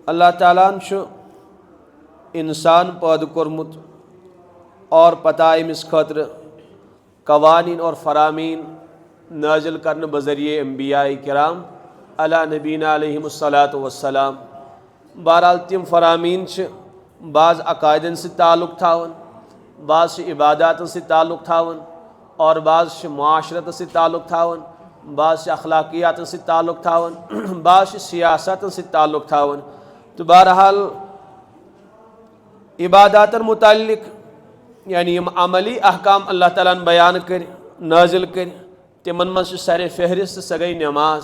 अल्लाह ताला छु इंसान पैदा कोरमुत और पता अमिस खतर कवानीन और फरामीन नाजिल करने बजरिए अम्बियाए किराम अला नबीना अलैहिमुस्सलातु वस्सलाम। बहरहाल तिम फरामीन बाज़ अकायदन से ताल्लुक़ थावन, बाज़ इबादतन से ताल्लुक़ थावन और बाज़ मुआशरत से ताल्लुक़ थावन, बाज़ अखलाकियात से ताल्लुक़ थावन, बाज़ सियासत से ताल्लुक़ थावन। तो बहरहाल इबादतन मुताल्लिक़ यानी अमली अहकाम अल्लाह ताला ने बयान कर नाजिल कर तिमन मज सर फहरिस्त सह गई नमाज।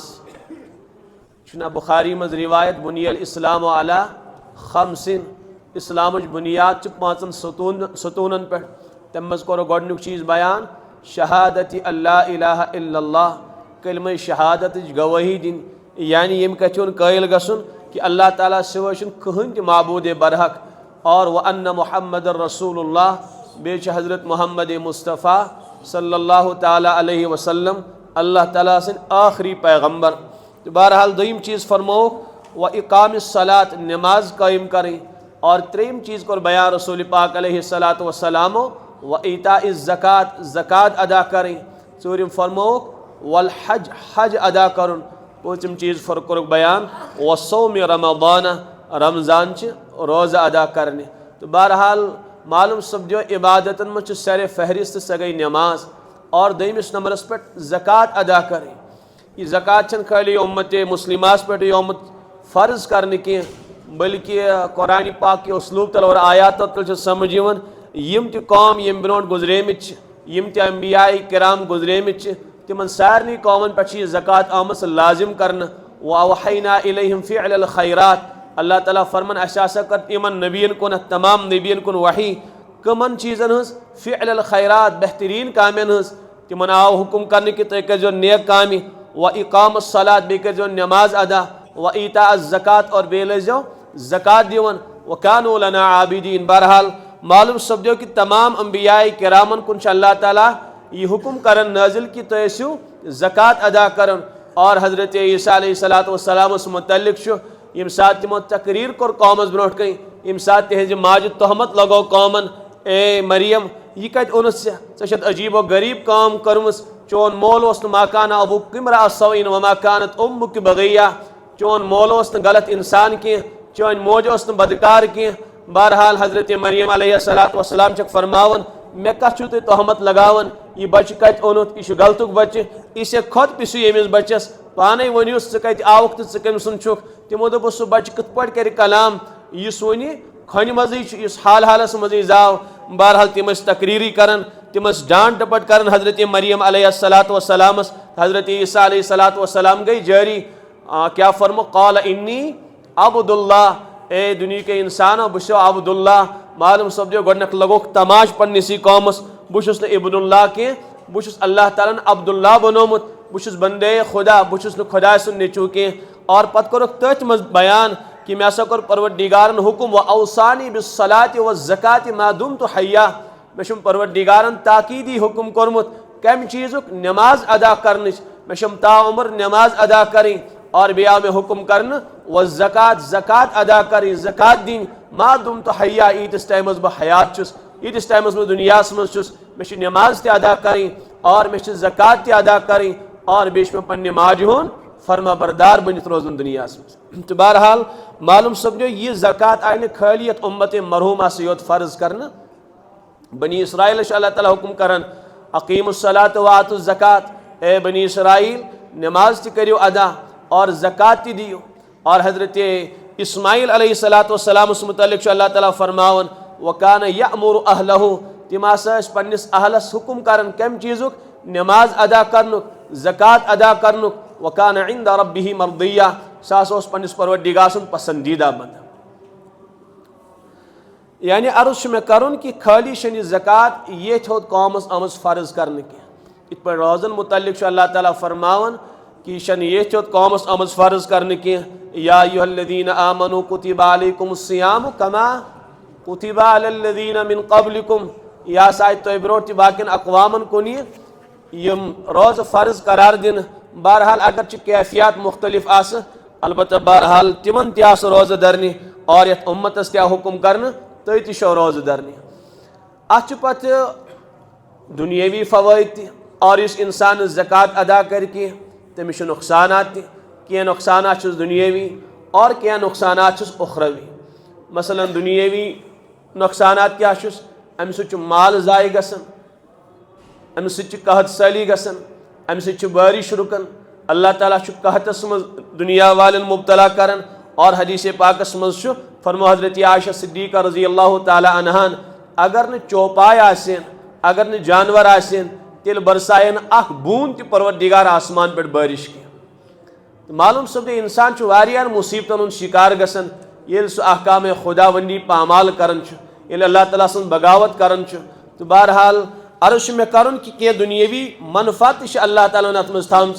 छुना बुखारी मज रिवायत बुनियल इस्लाम अला खमसिन, इस्लाम बुनियाद पाँचन सतूनन पे तम मज करो गोडनुक चीज़ बयान शहादत अल्ला इलाहा इल्लल्लाह, कलमा शहादत गवाही दिन यानी यम कथुन कायल गसुन कि अल्लाह ताला सिवा कहन त माबूद बरहक और व अन्न मुहम्मद रसूलुल्लाह, बेच हज़रत मोहम्मद मुस्तफ़ा सल्लल्लाहु ताला अलैहि वसल्लम अल्लाह ताला से आखिरी पैगम्बर। तो बहरहाल दोयम चीज़ फरमो व इकामिस सलात, नमाज कायम करें, और त्रीम चीज़ को बयान रसूल पाक अलैहिस्सलातु वस्सलाम व ईताइज़ ज़कात, ज़कात अदा करें। चूरिम फरमो वल हज, हज अदा करुन। पूछम चीज़ फ़र्क बयान व सौम रमज़ान, रमज़ान रोज़ा अदा करने। तो बहरहाल मालूम सपदो इबादतन में सर फहरिस्त सह गई नमाज, और दमिस नंबरस पे ज़कात अदा करें। यह ज़कात खाली उम्मत मुस्लिमास पे योमत फ़र्ज करने की, बल्कि कुरान पाक के उसलूब तल और आयात तल समझ यम त कौम यम ब्रोट गुजरेमित, यम त अंबियाए किराम गुजरेमित, तिमन सारनी कौमन पे ज़कात आम लाजिम करना। वअवहैना इलैहिम फ़िअलल खैरात, अल्लाह ताला फरमान असा कर इमन नबियन कुन, तमाम नबियन कुन वही कमन चीज़न हज फ़िअलल खैरात, बेहतरीन कामन हज तिमन आओ हुकुम करने की तुम करो नेक कामि, व इकामस सलात बे करो नमाज अदा, व ईताअज़ ज़कात और बे लजो ज़कात दिवन, व कानू लना आबिदीन। बहरहाल मालूम सपदो कि तमाम अंबियाए किरामन कुन अल्लाह ताला ये हुकुम करन नाजिल कि तुम ज़कात अदा करन। और हज़रत ईसा अलैहिस्सलातु वस्सलाम मुतल्लिक़ यम सात तिमो तकरीर कोर कौमस ब्रोट कई, यम सात तिहज माज तहमत लगो कौमन ए मरियम यह कत ओनस षद अजीबो गरीब काम कर्मस, चोन मोल ओस माकाना अबू किमरा सवीन वमा कानत उम्मुक बगैया, चोन मोल ओस गलत इंसान की, चोन मोज ओस बदकार की। बहरहाल हज़रत मरियम अलैहिस्सलातु वस्सलाम चक फरमावन मे कछु तुम तहमत लगावन, यह बच कत ओनुत, यह गलतुक बच्चे, इसे खुद पिसु यमिस बच्चस, पाने वनियो कत आउक तो कम सुन छुक। तिमो दोप सह बच्चे कत पट कर कलाम, इस वन खन मज इस हाल हालस मज जाव। बहरहाल तिम तकरीरी करन, तिम डांट डपट कर हज़रत मरियम अलैहिस्सलातु वस्सलाम। हज़रत ईसा अलैहिस्सलातु वस्सलाम गई जारी, क्या फरमो क़ाल इन्नी अब्दुल्लाह, ए दुनिया के इंसान बो अब्दुल्लाह। मालूम सपदो गोडनक लगो तमाश पन्निसी कौमस, बुस न इब्नुल्लाह के, बुस अल्लाह ताला ने अब्दुल्लाह बनोमुत, बुस बंदे खुदा, बुस खुदा सुन नेचू के। और पत कर तथ मज बयान कि मे हसा कर परवरदिगारन हुकुम व औसानी बिस्सलाति व ज़काति मा दुमतु हय्या, मे परवरदिगारन ताकीदी हुकुम कोरमुत कम चीज़ुक नमाज अदा करन, मे ताउमर नमाज अदा करें, और बिया में हुक्म करन व ज़कात, ज़कात अदा करें, ज़कात दिन मा दुमतु हय्या, ईतिस टाइमस बह हयात छुस, ईतिस टाइमस में दुनियास मज छुस, मे नमाज ते अदा करें और मे ज़कात ते अदा करें, और बेश में पन्ने माज हुन फरमा बरदार बनित रोजन दुनियास में। तो बहरहाल मालूम सपदो यह ज़कात आय खालियत उम्मत मरहूमा से योत फ़र्ज करना। बनी इसराइल अल्लाह ताला हुक्म करन अकीमुस सलात व आतुज़ ज़कात, ए बनी इसराइल नमाज ते करियो अदा और ज़कात ते दियो। और हज़रत इस्माइल अलैहिस्सलातु वस्सलाम मुतल्लिक़ अल्लाह ताला फरमावन व कान यअमुरु अहलहु, तिम पन्निस अहलस हुक्म करन कम चीज़ुक नमाज अदा करनुक, ज़कात अदा करनुक, व कान इंद रब्बिही मर्दिया, सास पन्निस परवरदिगार सुन पसंदीदा बंद। यानी अर्ज में करुन कि खाली शनि ज़कात ये थोद कौमस आमस फ़र्ज करने के, इत पर रोज़न मुतल्लिक़ अल्लाह ताला फरमावन कि शन ये थोद कौमस आमस फ़र्ज करने के, या अय्युहल्लज़ीना आमनू कुतिबा अलैकुमुस सियाम कमा कुतिबा अलल्लज़ीना मिन क़ब्लिकुम, या सायद तो ब्रोट बाकिन अक़वामन कोनी यम रोज़ फ़र्ज करार दिन। बहरहाल अगर कैफियत मुख्तलिफ आस, अलबत्ता बहरहाल तिमन तस रोज़ दरनी और यथ उम्मतस क्या हुक्म करन तथ रोज़ दरनी। अत पत दुनियावी फ़वाइद और इस इंसान ज़कात अदा कर तमिस नुकसानात क्या नुकसानात दुनियावी और क्या नुकसानात उखरवी। मसलन दुनियावी नुकसानात क्या अमि सु माल ज़ाय गसन, अमि सु कहत सली गसन, अमि सु बारिश रुकन, अल्लाह ताला कहतस मज दुनिया वालन मुब्तला करन। और हदीस पाकस मज फरमो हज़रत आयशा सिद्दीक़ा रज़ी अल्लाह ताला अन्हान अगर न चौपाय आसेन, अगर न जानवर आसेन तेल बरसायन अख बूंद त परवरदिगार आसमान पे बारिश की। तो मालूम सब इंसान वारियान मुसीबतन शिकार गसन ये सह अहकाम खुदावंदी पामाल करन ये अल्लाह ताला सन बगावत करन। तो बहरहाल अर्ज मे करन कि क्या दुनियावी मनफात अल्लाह ताला अत मज थम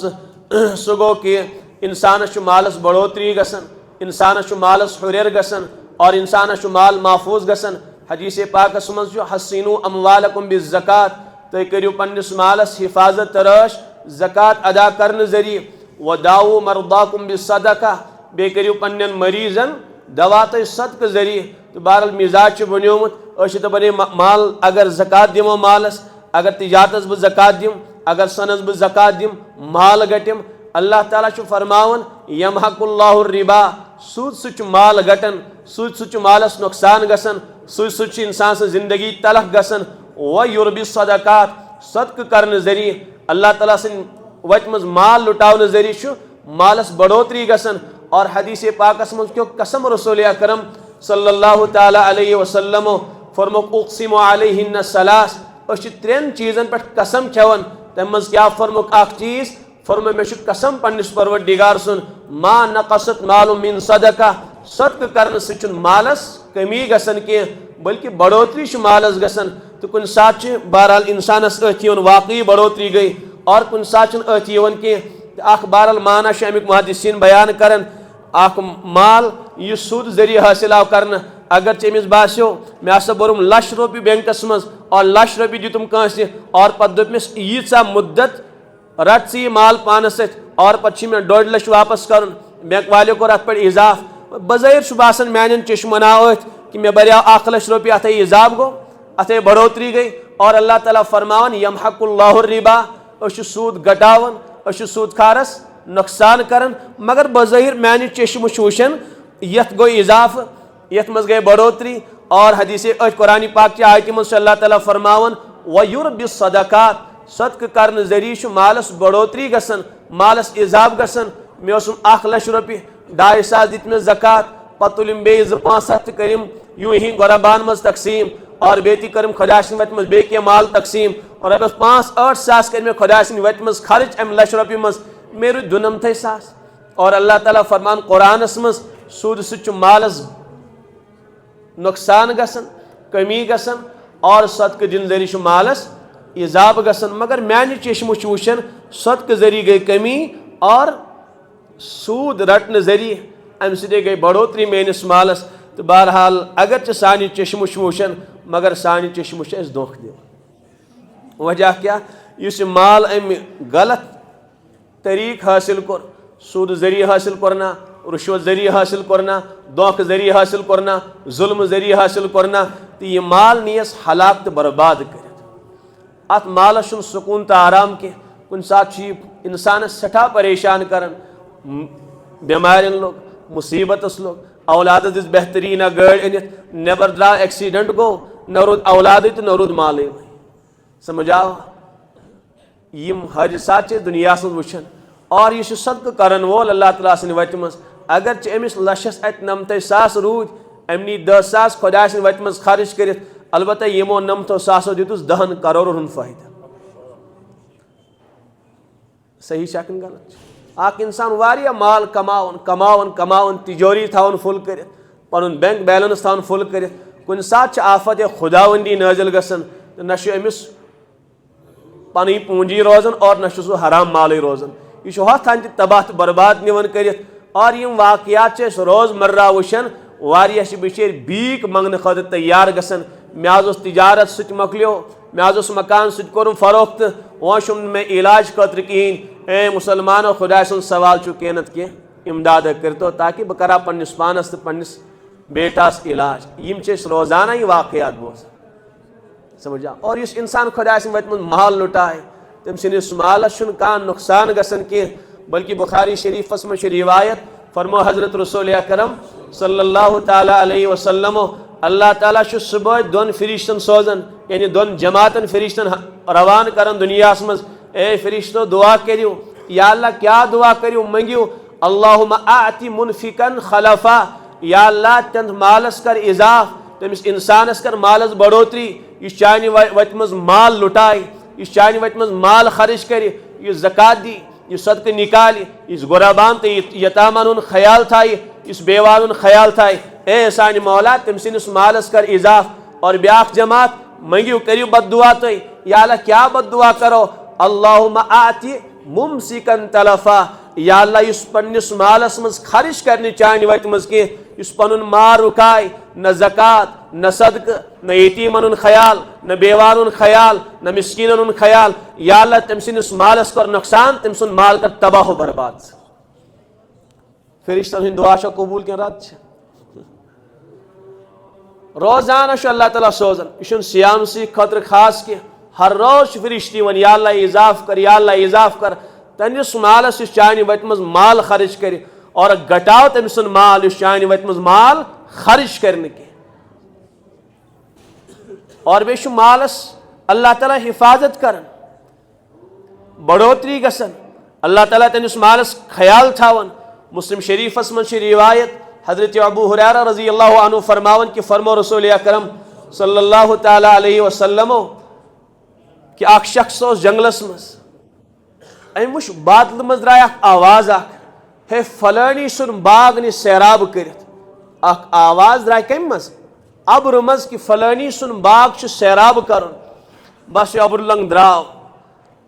सह गो कि इंसानस मालस बढ़ोतरी गसन, इंसानस मालस हुरर गसन और इंसानस माल महफूज गसन। हदीस पाकस मज हसीनु अमवालकुम बिज़्ज़कात तुम करियो पन्निस मालस हिफाजत तराश ज़कात अदा करने जरिए। वदाऊ मरदाकुम बिस्सदका बे करियो पन्न मरीजन दवा तो सदक जरिए। तो बहरहाल मिजाज बनोमुत दपन माल अगर ज़कात दिमो मालस, अगर तिजारतस बह ज़कात दिम, अगर सनस बह ज़कात दिम माल गटिम। अल्लाह ताला फरमावन यमहकुल्लाहु रिबा सूद सुच माल गटन, सूद सुच मालस नुकसान गसन, सूद सुच इंसान से जिंदगी तलख गसन। व युरबी सदकात सदक करने जरिए अल्लाह ताला से वत मज माल लुटावन जरिए मालस बढ़ोतरी गसन। और हदीस पाकस मज क्यों कसम रसूल अकरम सल्लल्लाहु ताला अलैहि वसल्लम फरमो उक़सिमु अलैहिन्न सलास त्रेन चीज़न पे कसम खेवन। तम मज क्या फरमुक अख चीज़ फरमो मे कसम पन्निस परवरदिगार सुन मा नक़सत मालु मिन सदका सदक करने से मालस कमी गसन के बल्कि बढ़ोतरी मालस गसन। तो कुन सात बहरहाल इंसानस अथन वाकई बढ़ोतरी गई और कुन सात अथन कि अख बहरहाल माना अमिक मुहद्दिसीन बयान करन अख माल यह सूद जरिए हासिल आव करन। अगर अमिस बास्यो मे हसा बोरुम ₹1,00,000 बैंकस मज और ₹1,00,000 दितुम कंसे और पत दोपमिस यीचा मुद्दत रट से माल पानस और पे मे ₹1.5 लाख वापस कर बैंक वाले को अत पे इजाफ बज़ाहिर बासान मान चश्मना कि मे बरिया ₹1,00,000 अत इजाफ गो अत बढ़ोतरी गई। और अल्लाह ताला फरमावन यमहकुल्लाहु रिबा सूद घटावन सूद खारस नुकसान करन। मगर बज़ाहिर मान चश्म वुशन यथ गो इजाफ यथ मज गई बढ़ोतरी। और हदीस कुरान पाक की आयत मज अल्लाह ताला फरमावन वयुरबि सदकात सदक करने जरिए मालस बढ़ोतरी गसन, मालस इजाफ गसन। मे ₹1,00,000 2,500 दित ज़कात पत तुलिम बे 5 करिम यूं ही गुरबान मज तकसीम और बेती करम खुदा वत मज बे क्या माल तकसीम और अब 5-8 सास कर मे खुदा वत मज खर्च अम ₹1,00,000 मज मे रू 2 सास। और अल्लाह ताला फरमान कुरानस मज सूद सु मालस नुकसान गसन कमी गसन और सदक दिन जरिए मालस इजाफ गसन। मगर मान चश्म वुशन सदक जरिए गई कमी और सूद रटने जरिए अम सदे गई बढ़ोतरी मेनिस मालस। तो बहरहाल अगर सान चश्म वुशन मगर सान चश्म धोख दिव वजह क्या इस माल अम गलत तरीक हासिल कर सूद जरिए हासिल करना, रुश्वत जरिए हासिल करना, धोख जरिए हासिल करना, जुल्म जरिए हासिल करना। तो यह माल नीस हलाक तो बर्बाद कर अत मालस सुकून तो आराम के कुन सात इंसान सठा परेशान करन बेमारन लोग मुसीबतस लोग औलाद दिस बेहतरीन गाड़ अनित नबर द्रा एक्सीडेंट गो न रुद औलाद तो न रुद माल समझ आओ यम हादसात दुनिया वुशन। और यह सदक करन वोल अल्लाह ताला सन वत मज अगर अमिस लक्षस अत 90,000 रूद अमनी 10,000 खुदा वत मज खर्च कर अलबत्ता यमो 90,000 दितुस 10 करोड़ हुन फायदा सही शक्न गलत। अख इंसान वारिया माल कमावन कमावन कमावन तिजोरी थावन फुल कर पन बैंक बैलेंस थावन फुल कर कुन सात आफत खुदावंदी नाजिल गसन न अमिस पन पूंजी रोजन और न सह हराम माल रोजन यह हथान तबाह बर्बाद निवन कर। और यम वाकयात रोजमर्रा वुशन वारिया बिचार बीक मंगने खुद तैयार गसन मे तिजारत सत मकलियो मे मकान सत कोरुम फरोख्त वो मे इलाज खतर कहें ए मुसलमानो खुदा सुन सवाल चु कहनत कह इमदाद करतो ताकि बह करा पन्निस पानस तो पन्निस बेटास इलाज। यम रोजाना ये वाकयात बोज समझा। और इस इंसान खुदा वत माल लुटाए तम सिंदिस मालस कान नुकसान गसन कह, बल्कि बुखारी शरीफस में रिवायत फरमो हजरत रसूल अकरम सल्लल्लाहु तआला अलैहि वसल्लम अल्लाह ताला सुबह दोन फरिश्तन सोजन, यानी दोन जमातन फरिश्तन रवान करन दुनिया मज, ए फरिश्तो दुआ करियो, या अल्लाह क्या दुआ करियो मंगियो, अल्लाहुम्मा आति मुनफिकन खलफा, या अल्लाह तंद मालस कर इजाफ, तमिस इंसानस कर मालस बढ़ोतरी, इस चानि वत मज माल लुटाए, इस चानि वत मज माल खर्च कर, इस ज़कात दी, इस सदक़ निकाल, इस गुरबान तो यतामन ख्याल थाई, इस बेवान ख्याल थाई, ए सान मौला तम सिंदिस मालस कर इजाफ। और ब्याख जमात मंगियो करियो बददुआ तो, या अल्लाह क्या बददुआ करो, अल्लाहुम्मा आति मुमसिकन तलफा, या अल्लाह इस पन्निस मालस मज खर्च करने चानि वत मज के, इस पनुन मार रुकाय, न ज़कात न सदक न यतीमन ख्याल न बेवान ख्याल न मिस्किन ख्याल, या अल्लाह तम सिंदिस मालस कर नुकसान, तम सुन माल कर तबाह बर्बाद। फरिश्तन हिंद दुआ कबूल के रद रोजाना अल्लाह ताला सोजन, यह सियाम सी खतर खास के हर रोज फरिश्ती वन, या अल्लाह इजाफ कर, या अल्लाह इजाफ कर, तनिस मालस इस चानि वत मज माल खर्च कर, और घटाओ तम सुन माल इस चानि वत मज माल खर्च करने के। और बे मालस अल्लाह ताला हिफाजत करन, बढ़ोतरी गसन, अल्लाह ताला तनिस मालस ख्याल थावन। मुस्लिम शरीफस मज रिवायत हजरत अबू हुरैरा रजी अल्लाह अन्हु फरमावन कि फरमो रसूल अकरम सल्लल्लाहु तआला अलैहि वसल्लम कि अख शख्स जंगलस मज, अम वुच बादल मज द्राय आवाज हे फलानी सुन बाग ने सैराब कर, आवाज द्राय कम मज अब्र मज कि फलानी सुन बाग सैराब कर, बस अब्र लंग द्राव,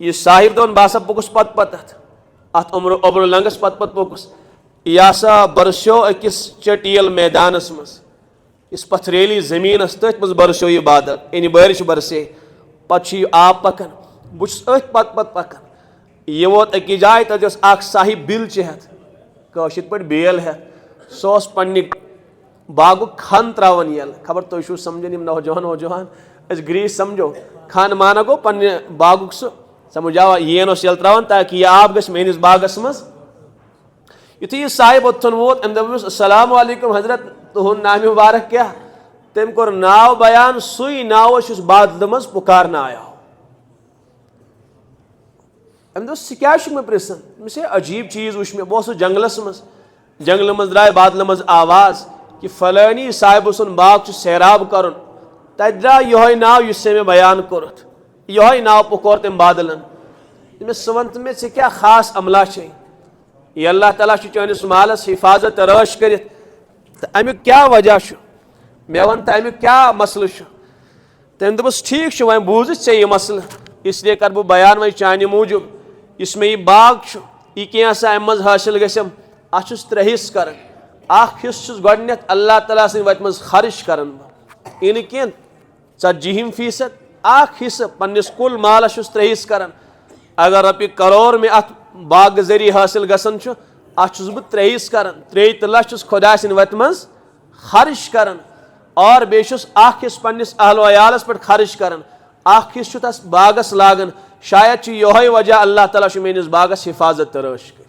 यह साहिब दोन बस पुकुस पत पत अत अब्र लंगस पत पत पुकुस, यह सा बरसो अकिस चटील मैदानस मज, इस पथरेली जमीनस तथ मज बरसो यह बादल, यानी बारिश बरसे, पे आब पकान, बहुत पत पत पकान, यह वोत अकि जाए तथ साहिब बिल हेत कशित पे बेल हेत, सह पन्ने बागु खन त्रावन यल, खबर तुम समझन यम नौजवान ग्रीस समझो, खन माना गो पन्ने बागुक सह समझावा येन यल त्रावन ताकि यह आब गस मेनिस बागस मज। युथि यह साहिब ओथन वोत अम दस अस्सलाम वालेकुम हजरत तुहन नाम मुबारक क्या, तम कोर नाव बयान, सुई नाव बादल मज पुकारना आया। अम दोस क्या मे पृसन, मे अजीब चीज वुच मे, बह जंगलस मज, जंगल मज द्राय बादल मज आवाज कि फलानी साहिब सुन बाग सैराब कर, तत द्राय यह नाव युस मे बयान कोरत, यह नाव पुकोर तम बादलन। मे वन मे क्या खास अमला छे, यह अल्लाह ताला चानिस मालस हिफाजत रश कर, अमुक क्या वजह, मे वन तो अमुक क्या मसल, तम दोपस ठीक वह बूझ ऐ यह मसल, इसलिए कर बह बयान वह चानि मूजूब, इस मे यह बाग यह क्या अम मज हासिल गम, अत त्रे हिस्स कर, हिस्स गोडनेथ अल्लाह ताला सद वत मज खर्च कर, इन कह 40% हिस्स पन्निस कुल मालस त्रे हिस्स कर, अगर रपि करोड़ में अत बाग जरिए हासिल गसन अत बह 3 हिस्स कर, 3 लक्ष खुदा सद वत मज खर्च कर, और बे हिस्स पन्निस अहल अयालस पे खर्च कर, हिस्स तस बागस लागन, शायद यह वजह अल्लाह ताला मेनिस बागस हिफाजत तरश कर।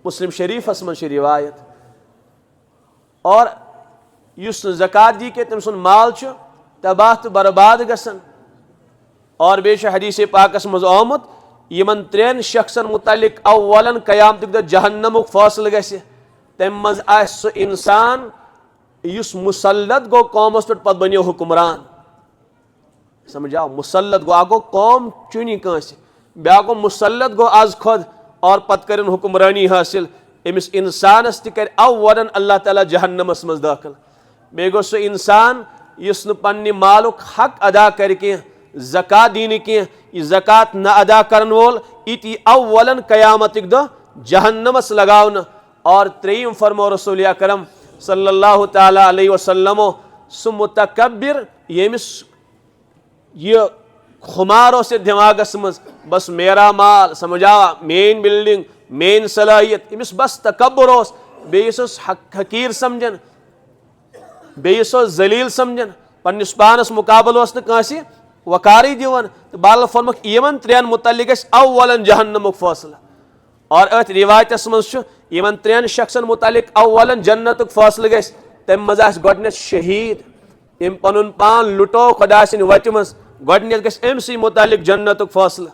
मुस्लिम शरीफस मज रिवायत। और युस ज़कात दी के तम सुन माल तबाह तो बर्बाद गसन, और बे हदीस पाकस मज आमुत यमन 3 शख्सन मुतलिक अव्वलन क़यामत दह जहन्नमुक फैसल गस, तम मज सह इंसान युस मुसल्लत गो कौमस पे पत बनो हुक्मरान, समझाओ मुसल्लत गो गो कौम चुनी कंस, ब्या गो मुसल्लत गो आज खुद, और पत कर हुक्मरानी हासिल, अमिस इंसानस तक अव्वलन अल्लाह ताला जहन्नमस मज दाखिल, बे गो सह इंसान युस न पन्ने मालुक हक अदा कर ज़कात दीन कह, ज़कात न अदा करन वोल इति अव्वलन क़यामत दह जहन्नमस लगावन। और 3 फरमो रसूल अकरम सल्लल्लाहु तआला अलैहि वसल्लम सह मुतकब्बिर यमिस खुमारो से दिमागस मज बस मेरा माल, समझावा मेन बिल्डिंग मेन सलाहियत अमिस बस तकब्बुर ओस बेयस हकीर समझन बेयस जलील समझन पन्निस पानस मुकाबल ओस न कांसी वकारी दिवन तो बाल फरमक यमन त्रेन मुतल्लिक अव्वलन जहन्नमुक फैसला और अथ रिवायतस मज यमन त्रेन शख्सन मुतल्लिक अव्वलन जन्नतुक फैसला गस तम मज आस गोडनेथ शहीद इम पनुन पान लुटो खुदा सिन वत मज गोडनेथ गस एमसी मुतल्लिक जन्नतुक फैसला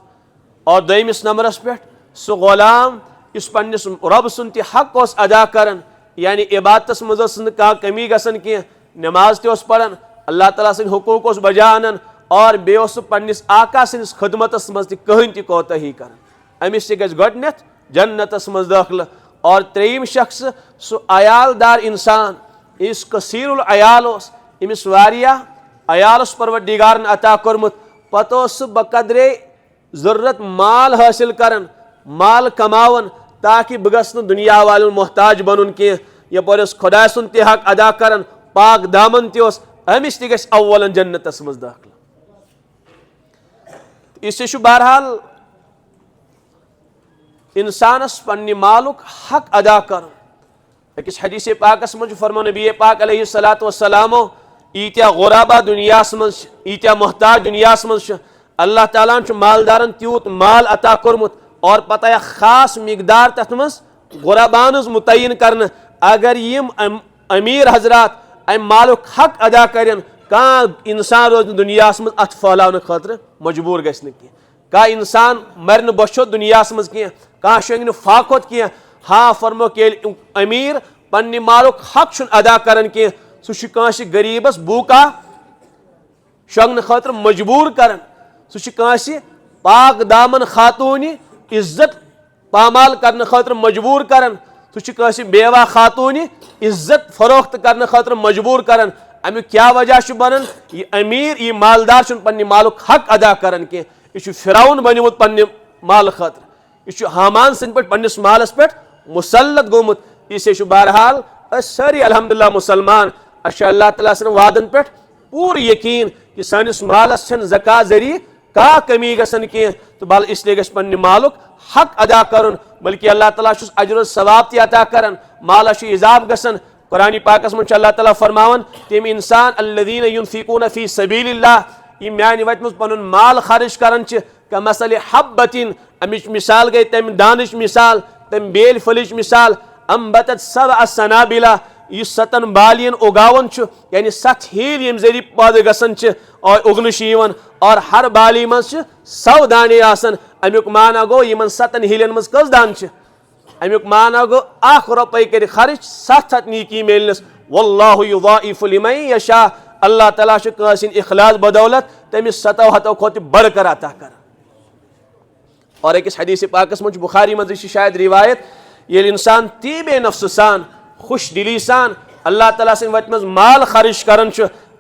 और दोयमिस नंबरस पे सु गुलाम इस पन्निस रब सुन ति हक ओस अदा करन यानी इबादतस मज ओस न का कमी गसन कि नमाज ते ओस पढ़न अल्लाह ताला सिन हुकूक ओस बजा अनन और बे ओस पन्निस आका सिन खिदमतस मज ति कहन ति कोताही करन अमिस ते गस गोडनेथ जन्नतस मज दाखिल और त्रेयम शख्स सु अयालदार इंसान इस कसीरुल अयाल ओस इमिस वारिया अयालस परवरदिगारन अता कोरमुत पतो ओस बकदरे जरूरत माल हासिल करन माल कमावन ताकि बह गस दुनिया वाल मोहताज बनुन कह यपर खुदा सुन ते हक अदा करन पाक दामन तोस अमिस ते गस अव्वलन जन्नतस मज दाखिल इस बहरहाल इंसानस पन्ने मालुक हक अदा कर अकिस हदीस पाकस मज फरमा नबी पाक अलैहिस्सलातु वस्सलाम ईत्या गुराबा दुनियास मज ईत्या मोहताज दुनियास मज अल्लाह ताला मालदारन त्यूत माल अता कोरमुत और पता खास मिकदार तथ मज गुराबान मुतयन करन अगर यम अमीर हजरात अम मालुक हक अदा करन कह इंसान रोज दुनियास मज अत फहलावन खतर मजबूर गस कह इंसान मर बशो दुनियास मज कह शंग फाखोत कह हाँ फरमो कि अमीर पन्ने मालुक हक अदा करन कह सह गरीबस बूका शंगन खतर मजबूर करन सह पाक दामन खातून इज्जत पामाल करने खतर मजबूर करन सह बेवा खातून इज्जत फरोख्त करने खतर मजबूर करन अमुक क्या वजह बनन यह अमीर यह मालदार पन्ने मालुक हक अदा करन कह यह फिरौन बनिमुत पन्ने माल खतर यह हामान सिंह पे पन्निस मालस पे मुसल्लत गोमुत इस बहरहाल सारी अल्हम्दुलिल्लाह मुसलमान अल्लाह ताला सन वादन पे पूर यकीन कि सानिस मालस ज़कात जरिए का कमी गसन कह तो बल इसलिए गस पन्ने मालुक हक अदा करन बल्कि अल्लाह ताला अजर सवाब ते अता करन मालस इजाफ गसन कुरान पाकस मज अल्लाह ताला फरमावन तम इंसान अल्लज़ीन युनफिकून फी सबीलिल्लाह यम म्यान वत मज पनुन माल खर्च करन कमसल हब्बतिन अमिच मिसाल गई तम दानिश मिसाल तम बेल फलिच मिसाल अम्बतत सबअ सनाबिला यह सतन बालियन उगावन यानी सत हील यम जरिए पद गसन और उगन और हर बाली मज 100 दाने आसन अमुक माना गो यमन सतन हीलन मज कस दान अमुक माना गो 1 रुपये कर खर्च 7 नीकी मिलनस वल्लाहु युज़ाइफु लिमन यशा अल्लाह ताला कासिन इखलास बदौलत तमिस 7 हतो खोत बढ़कर अता कर और एक हदीस पाकस मज बुखारी मज शायद रिवायत ये इंसान तीबे नफ्स सान खुश दिली सान अल्लाह ताला सिन वत मज माल खर्च करन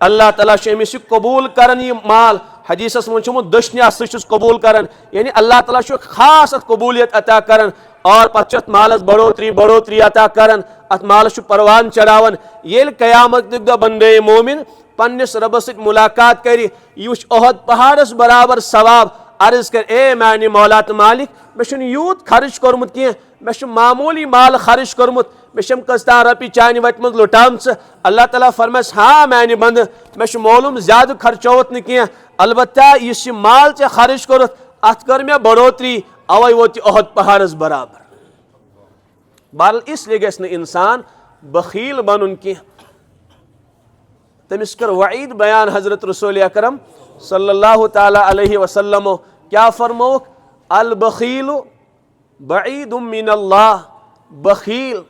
अल्लाह ताला अमिस कबूल करन यह माल हदीसस मज दशना कबूल करन यानी अल्लाह ताला खास अत कबूलियत अता करन और पत मालस बढ़ोतरी अता करन अत मालस परवान चढ़ावन ये कयामत दो बंदे मोमिन पन्निस रबस मुलाकात कर यह ओहद पहाड़स बराबर सवाब अर्ज कर ए मानी मौला तो मालिक मे यूत खर्च कोरमुत कह मे मामूली माल खर्च कोरमुत मे कस्ता रपी चान वत मज लुटाम अल्लाह ताला फरमास हाँ मानी बंद मे मालूम ज्यादा खर्चोत न कह अलबत्ता इस माल चे खर्च कोरत अत कर मे बढ़ोतरी अवै वोत ओहद पहाड़स बराबर बल इसलिए गस न इंसान बखील बनुन कह तमिस कर वईद बयान हजरत रसूल अकरम सल्लल्लाहु ताला अलैहि वसल्लम क्या फरमोक अल बखील बईद मिनल्लाह बखील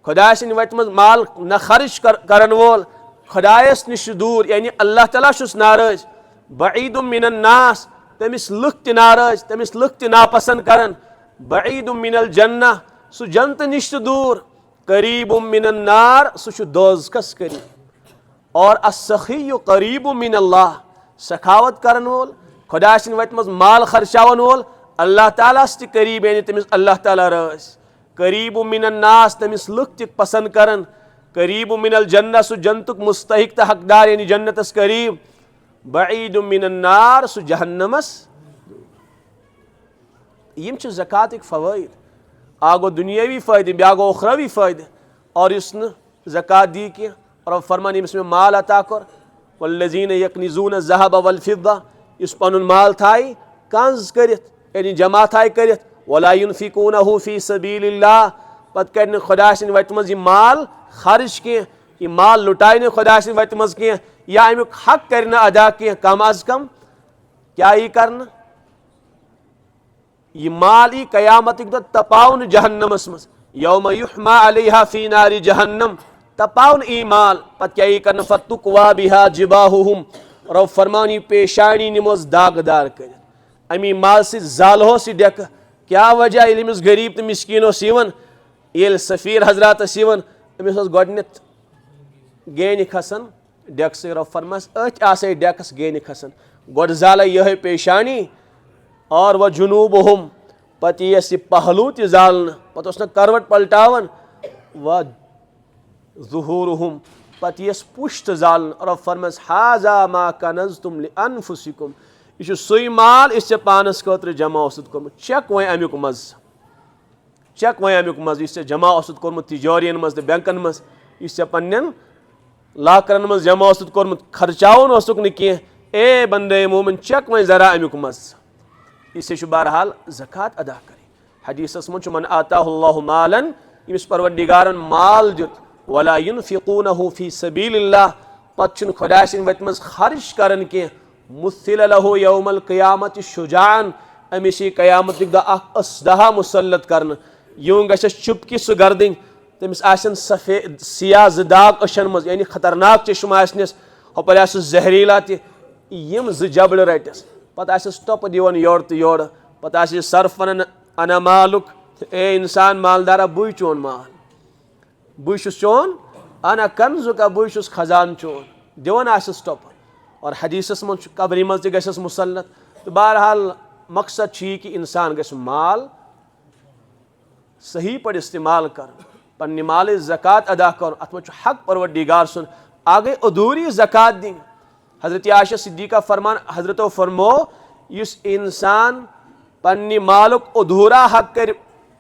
खुदा सिन वत मज माल न खर्च करन वोल खुदायस निश दूर यानी अल्लाह ताला छुस नाराज बईद मिनन नास तमिस लुक त नाराज तमिस लुक त नापसंद करन बईद मिनल जन्नह सु जन्नत निश दूर करीब मिनन नार सु दोज़खस करीब और अस्सखी करीब मिनल्लाह सखावत करन वोल खुदा सिन वत मज माल खर्चावन वोल अल्लाह ताला ति करीब यानी तमिस अल्लाह ताला राज करीब मिनन नास तमिस लुक त पसंद करन करीब मिनल जन्नह सु जन्नतुक मुस्तहिक त हकदार यानी जन्नतस करीब बईद मिनन नार सु जहन्नमस यम ज़कातक फ़वाइद आ गो दुनियावी फ़ायदे ब्या गो उखरवी फ़ायदे। और इस ज़कात दी कि और फरमान यमिस में माल अता कर वल्लज़ीन यकनिज़ून ज़हब वल फिद्दा इस पनुन माल थाई कंज करित यानी जमा थाई करित वला युनफिकूनहु फी सबीलिल्लाह पत कर खुदा सिंद वत मज माल खर्च कह यह माल लुटाए न खुदा सिंद वत मज कह या अमुक हक कर अदा कह कम अज कम क्या यह कर यह माल यह कयामत दो तपाउन जहन्नमस मज यौम युहमा अलैहा फी नारि जहन्नम तपाउन ई माल पत क्या यह कर फतुकवा बिहा जिबाहुहुम और फरमानी पेशानी निमोज दागदार कर अमी माल से जालहो से डेक क्या वजह इस गरीब तो मिस्किन ये सफ़ीर हजरात अमिस गोडनथ गेन खसन डेक से रफ फरमास अथ आसे डेकस गेन खसन गोड जाला यह पेशानी और वह जुनूबहुम पत यह पहलू त जालन पत करवट पलटावन व ज़ुहूरुहुम पत यह पुश्त जालन और फरमास हाजा मा कनज़्तुम लिअन्फुसिकुम यह सुई माल इस पानस खतर जमा कोर्मुत चेक वह अमुक मज चेक वह अमुक मज इस जमा कोर्मुत तिजारियन मज तो बैंकन मज इस पन्न लाकरन मज जमा कोर्मुत खर्चावन न कह ए बंदे मोमिन चेक वह जरा अमुक मज इस बहरहाल ज़कात अदा करे हदीसस मज मन आताहुल्लाहु मालन यमिस परवरदिगारन माल दित वला युनफिकूनहु फी सबीलिल्लाह पत खुदा सिंद वत मज खर्च करन कह मुस्सिल लहु यौमल क़ियामत शुजान अमिस क़यामत असदहा मुसल्लत करन यूं गछस चुपकि सह गर्दन तमिस आसन सफेद सिया दाग अशन मज यानी खतरनाक चश्म आसनस हपर आसस जहरीला तम जबल रटस पत आसस टप दिवन योर तो योर पत आसस सर्फ वन अना मालुक ए इंसान मालदारा बुई चोन माल बुई चोन अना कंजुका बुई खजान चोन दिवन आसस टप और हदीसस मज कबरी मज तस मुसल्लत तो बहरहाल मकसद यह कि इंसान गस माल सही पर इस्तेमाल कर पन्ने माल ज़कात अदा कर अत मज हक परवरदिगार सुन आगे अधूरी ज़कात दिन हज़रत आयशा सिद्दीक़ा फरमान हज़रत फरमो इस इंसान पन्ने मालुक अधूरा हक कर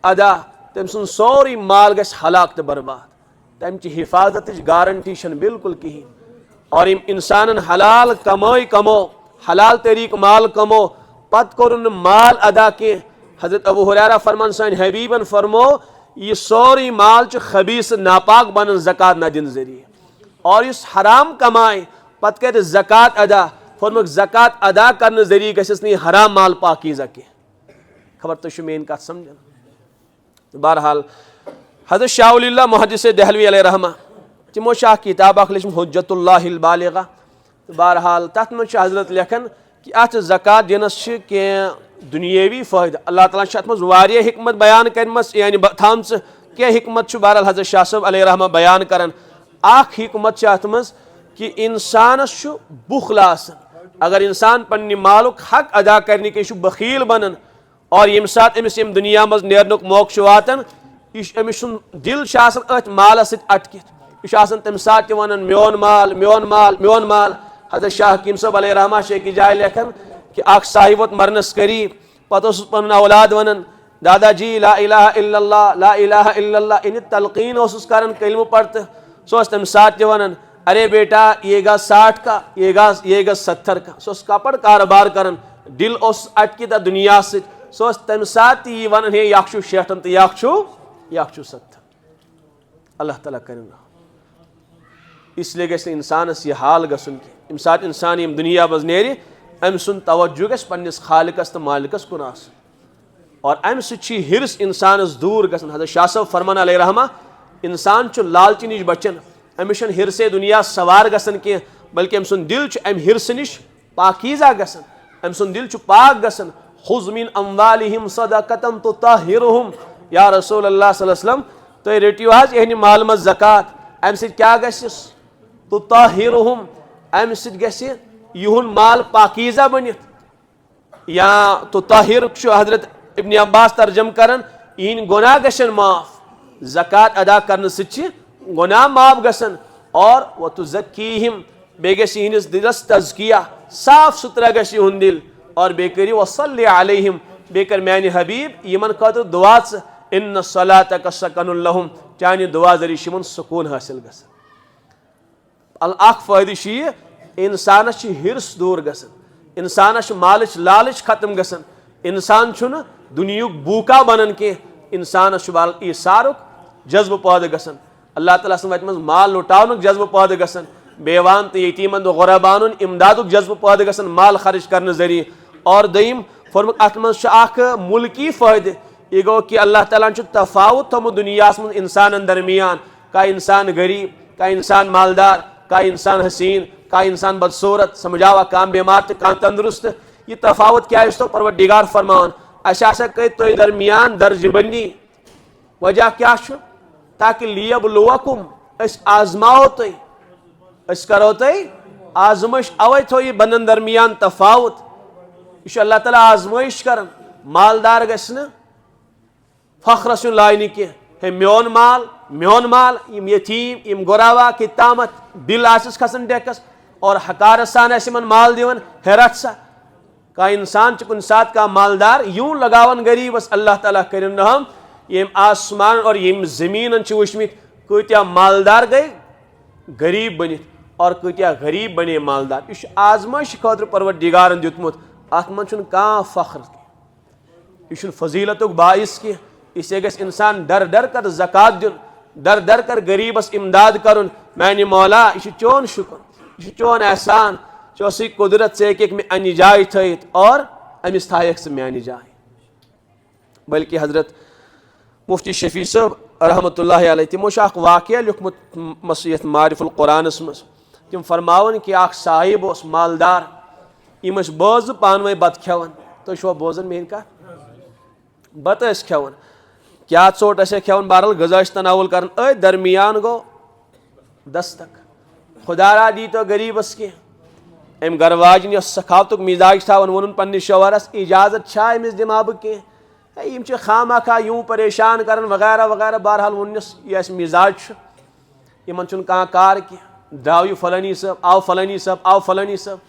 अदा तम सुन सोरी माल गस हलाक तो बर्बाद तम हिफाजत गारंटी बिल्कुल कहीं और इंसान हलाल कमाई कमो हलाल तरीक माल कमो पत कर माल अदा के हजरत अबू हुरैरा फरमान सान हबीबन फरमो यह सोरी माल खबीस नापाक बन ज़कात न दिन जरिए और इस हराम कमाए पत कर ज़कात अदा फरमुक ज़कात अदा करने जरिए गस नहीं हराम माल पाकीज़ा के खबर तो मेन कत समझ बहरहाल हजरत शाह मुहद्दिस दहलवी अलैहि रहमा तमो किताब लिखम हुज्जतुल्लाहिल बालिगा तो बहरहाल तथ मज हजरत लेखन कि अत ज़कात दिनस कह दुनियावी फ़ायदा अल्लाह ताला अत मज वारिया हिकमत बयान करमस यानी थाम क्या हिकमत बहरहाल हजरत शाह साहब अलैहि रहमा बयान करान हिकमत अत मज कि इंसानस बुखल आसन अगर इंसान पन्ने मालुक हक अदा करने के बखील बनन और यम सात अमिस दुनिया मज नेरनुक मौक़ वातन अमिस दिल अथ माल अटकित यह तम सात वन मोन माल मोन माल मोन माल हजरत शाह हकीम साहब अलैहि रहमा की जाय लेखन कि साहिब वोत मरनस करीब पत पन औलाद वन दादाजी ला इलाहा इल्लल्लाह ला इलाहा इल्लल्लाह इन तलकीन कर कलम पढ़त सो तम सात वन अरे बेटा ये गा 60 का ये गा 70 का सो कपड़ कारोबार कर दिल अटकित दुनिया सो तम सात वन हे यह 60 तो यह 70 अल्लाह ताला कर इसलिए गस इंसानस यह हाल गसन कि सात इंसान यम दुनिया मज नेरि अम सुन तवज्जो गस पन्निस खालिकस तो मालिकस कुन आसन और अम सि हिरस इंसानस दूर गसन हजरत शाह साहब फरमान अलैहि रहमा इंसान लालच नश बचन अमिस हिरसे दुनिया सवार गसन कह बल्कि अम सुन दिल अम हिरस नश पाकीज़ा गसन अम सुन दिल पाक गसन खुज़ मिन अम्वालिहिम सदक़तन तुतहिरुहुम या रसूल अल्लाह सल्लल्लाहु अलैहि वसल्लम तो रटियो हज यहन माल मज ज़कात अम सि क्या गस तुतहिरुहुम अम सि गस युहुन माल पाकीज़ा बनित या तुतहिर हजरत इब्न अब्बास तर्जम करन इन गुनाह गशन माफ ज़कात अदा करने से गुनाह माफ गसन और वह तुज़क्कीहिम बे गस दिलस तज़किया साफ सुथरा गस दिल और बे करी वसल्लि अलैहिम बे कर मैंने हबीब यमन खतर दुआ इन्न सलातक सकनुल लहुम, चानि दुआ ज़रिए यमन सुकून हासिल गसन। अख फ़ायदे यह इंसानस हिर्स दूर गसन, इंसानस मालच लालच खत्म गसन, इंसान छुन दुनियुक बूका बनन के, इंसानस ईसारुक जज्ब पैदा गसन, अल्लाह ताला वत मज माल लुटावनुक जज्ब पैदा गसन, बेवान तो यतीमन तो गुरबान इमदादुक जज्ब पैदा गसन माल खर्च करने जरिए। और दयम फरमुक अत मज मुल्की फ़ायदे यह गो कि अल्लाह ताला तफावत थोमुत दुनियास मज इंसान दरमियान, का इंसान गरीब, का इंसान मालदार, का इंसान हसीन, का इंसान बदसूरत, समझावा काम बीमार तो काम तंदुरुस्त। यह तफावत क्या है तो परवरदिगार फरमान अशा कर तो दरमियान दर्जबंदी। वजह क्या ताकि लियबलुवकुम आजमाओ तुम, करो तुम आजमाइश, अवे थो यह बंदन दरमियान तफावत। यह अल्लाह ताला आजमाइश कर, मालदार गि फख्र सुन लाइन कह हे मोन माल यम यतीम यम गुरावा कि तामत दिल आसिस खसन डेकस और हकारत सान मन माल दिवन हैरत सा। का इंसान कुन सात का मालदार यूं लगावन गरीबस, अल्लाह ताला करिन रहम यम आसमान और यम जमीन वुचमित कत्या मालदार गई गरीब बनित और कत्या गरीब बने मालदार। यह आजमाइश खतर परवरदिगारन दितमुत, अत मन कह फख्र, यह फजीलतुक बाइस कह। इसे गस इंसान डर डर कर ज़कात दिन, डर डर कर गरीबस इमदाद करुन, मैंने मौला यह चोन शुक्र, यह चोन एहसान, चौसी कुदरत से एक में अन्य जाय थत और अमिस थायक से मैंने जाय। बल्कि हजरत मुफ्ती शफी साहब रहमतुल्लाहि अलैह तिमो वाक़या लिखमुत मसीहत मारिफुल कुरानस मज, तिम फरमावन कि साहिब उस मालदार यम बोज पानवे बत खेवन, तो छो बोजन मेन कह बत खेवन क्या चोट खेवन बहरहाल गजा तनावुल कर दरमियान गो दस्तक खुदारा दी तो गरीबस कह अम गरवाजन सखावतुक मिजाज थावन वोन पन्निस शोहरस इजाजत अमिस दिमा बह कह खामा खा यूं परेशान कर वगैरह वगैरह। बहरहाल वोनस यह मिजाज इन कह कार कह द्राव यह फलानी सब आव फलानी सब आव फलानी सब,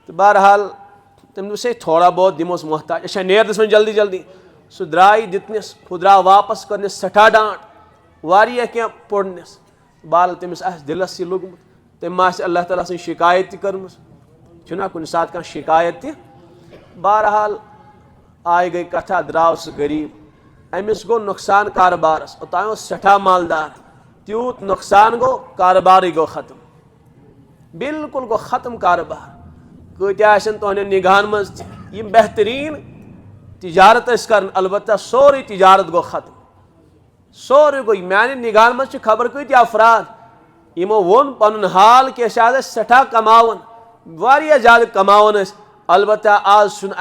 तो बहरहाल तम दोस थोड़ा बहुत दिमोस मोहताज अच्छा नेर दस जल्दी जल्दी। सह द्राय दितनिस खुदरा वापस करनिस सठा डांट वारिया क्या पोड़निस, बहरहाल तमिस दिलस यह लोगमुत, तम अल्लाह ताला सं शिकायत कर्म छुना कुन सात कह शिकायत। बहरहाल आय गई कथा द्राव सह गरीब, अमिस गो नुकसान कारोबारस, ओतान सठा मालदार, त्यूत नुकसान गो कारोबार गो खत्म, बिल्कुल गो खत्म कारोबार। कत्या तुहन निगाहन मज यम बेहतरीन तिजारत कर, अलबत्ता सोरी तिजारत गो खत्म, सोरी गो माने निगाहन मज खबर कत्या अफराद यमो वोन पन हाल कि सठा कमावन वारिया ज्यादा कमावन, अलबत्ता आज सुन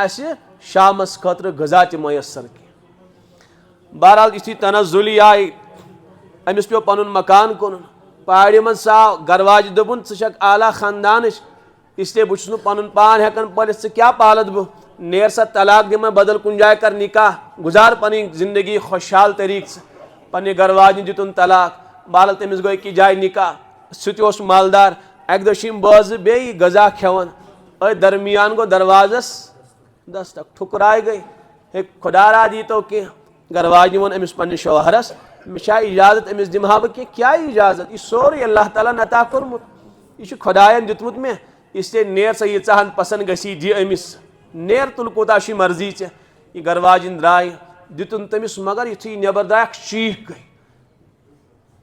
शामस खतर गजा त मयसर कह। बहरहाल यु तनजुली आय अमिस पे पन मकान कुन पहाड़ी मज साव गरवाज दोपुन क आला खानदान, इसलिए बहुत पन पान हेकन पलित क्या पालत बह नेर सा तलाक दिम बदल कुन जाय कर निकाह गुजार पनी जिंदगी खुशहाल तरीक से पन्ने गरवाज दितुन तलाक। बहरहाल तमिस गो कि जाय निकाह, सह मालदार अक दोम बज बे गजा खेवन दरमियान गो दरवाजस दस्तक ठुकराय गई हे खुदारा दी तो कह। गरवाज वन अमिस पन्ने शोहरस मे इजाजत अमिस दिमा बह क्या इजाजत, यह सोरे अल्लाह ताला अता कोरमुत, यह खुदायन दितमुत मे, इसलिए नेर सा यीचाहन पसंद गसी दि अमिस नेर तुल कोता मर्जी ऐ। यह गरवाजन द्राय दितुन तमिस, मगर यु नबर द्राय चीख गई,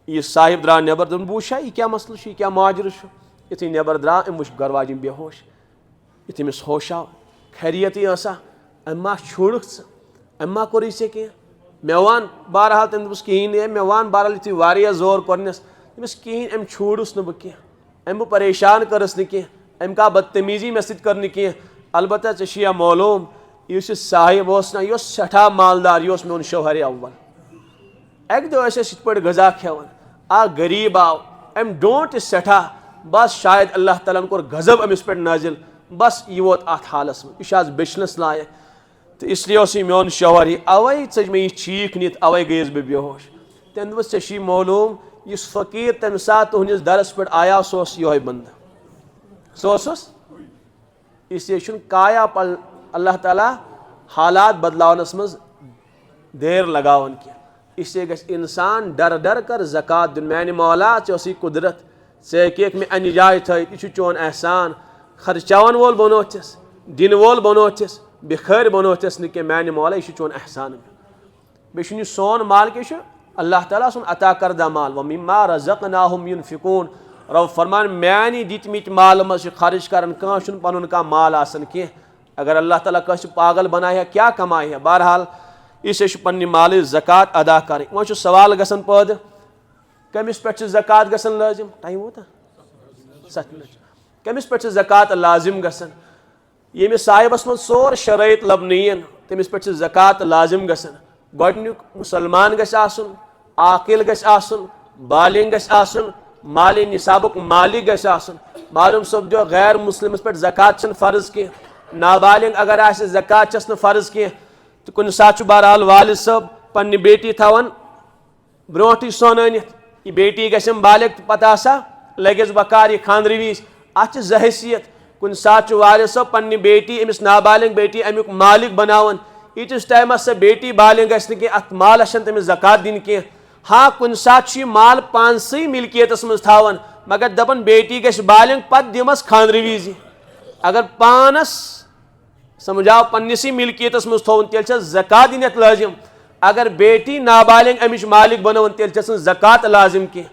यह साहिब द्राव नबर दोन बूशा यह क्या मसल यह क्या माजर यु नबर द्राव अम वो गरवाजन बेहोश, यु तमिस होश आव खैरियत ऐसा अम्मा छोड़क अम्मा कोर ऐसे कह मे वन। बहरहाल तम दोस कहें मे वन, बहरहाल यु वारिया जोर कोरनस तमिस कहें अम छोड़स न बह अम बह परेशान करस न कह, अम का बदतमीजी मे सत कर कह, अलबत्ता ऐ मालूम इस साहिब ना यह सठा मालदार यह मोन शोहर अव्वल। अक दो पे गजा खेवन आ गरीब आव अम डोट सठा, बस शायद अल्लाह ताला कोर गजब अमिस पे नाजिल, बस यह वोत अत हालस में यह बेचनस लायक, तो इसलिए मोन शोहर अवे चज मे चीख नीत अवे गयस बह बेहोश। तम दोस ऐ मालूम इस फकीर तम सात तुहस दरस पे आया सह ये बंद सह इसलिए काया अल्लाह ताला हालात बदलावनस मज देर लगावन कह, इसलिए गछ इंसान डर डर कर ज़कात दिन। मैंने मौला ची कुदरत चे मे अन जाय थी चोन एहसान खर्चावन वोल बनोथिस दिन वोल बनोथिस बिखर बनोथिस न मैंने मौला यह चोन एहसान बे सोन माल क्या अल्लाह ताला सुन अता करदा माल व मिम्मा रज़क़नाहुम युनफ़िकून। रब फरमान मैंने दितमित माल मज खर्च कर पन कह माल आसन कह। अगर अल्लाह ताला कस पागल बनाए क्या कमाए है। बहरहाल इस पन्ने माल ज़कात अदा कर। वो सवाल गसन पैदा कमिस पे ज़कात गसन लाजिम टाइम वोता 7 मिनट कमिस पे ज़कात लाजिम गसन यमिस साहिबस मन सोर शराइत लबनीन तमिस पे ज़कात लाजिम गसन। गोडनुक मुसलमान गछ आसुन आकिल गछ आसुन बालिग गछ आसुन माली निसाबुक मालिक गछ आसुन। मालूम सपदो गैर मुस्लिमस पे ज़कात छन फर्ज के नाबालिग अगर आसे ज़कात छस न फर्ज के तो कुन सात बहरहाल वालिद सब पन्ने बेटी थवन ब्रोटी सोन अनित यह बेटी गम बालिग पता आसा लगिस बकार यह खानद्र विज अत हैसियत कुन सात वालिद सब पन्ने बेटी अमिस नाबालिग बेटी अमुक मालिक बनावन यीटिस टाइमस सह बेटी बालिग गि अत मालस तमिस ज़कात दिन कह। हाँ कुन सात माल पानसई मिल्कियतस मज थावन मगर दपन बेटी गछ बालिग पत दिमस खानद्र विज। अगर पानस समझाओ पन्निसी मिल्कियतस मज थोवन तेल ज़कात दिन लाजिम। अगर बेटी नाबालिग अमिश मालिक बनवन तेल ज़कात लाजिम कह।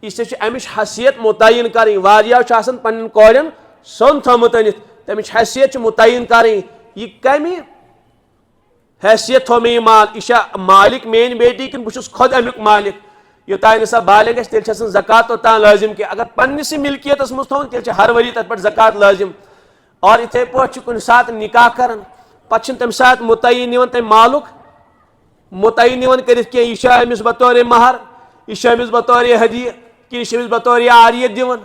इसलिए अमिश हैसियत मुतयन करें। वारियाह पन्न कोरन सोन थोमुत अनित तमिश हैसियत मुतयन करें यह कमी हैसियत थो मे माल यह मालिक मेन बेटी कि बहुत खुद अमुक मालिक योतान सह बालिग तेल ज़कात तोतान लाजिम कह। अगर पन्निसी मिल्कियतस मज थोवन तेल हर वरी तथ पे ज़कात लाजिम। और इथे पे कुन सात निकाह कर पे तम सात मुतयन तम मालुक मुतयन कर यह बतौर महर यह बतौर हदिय कि यह बतौर आरियत दिवन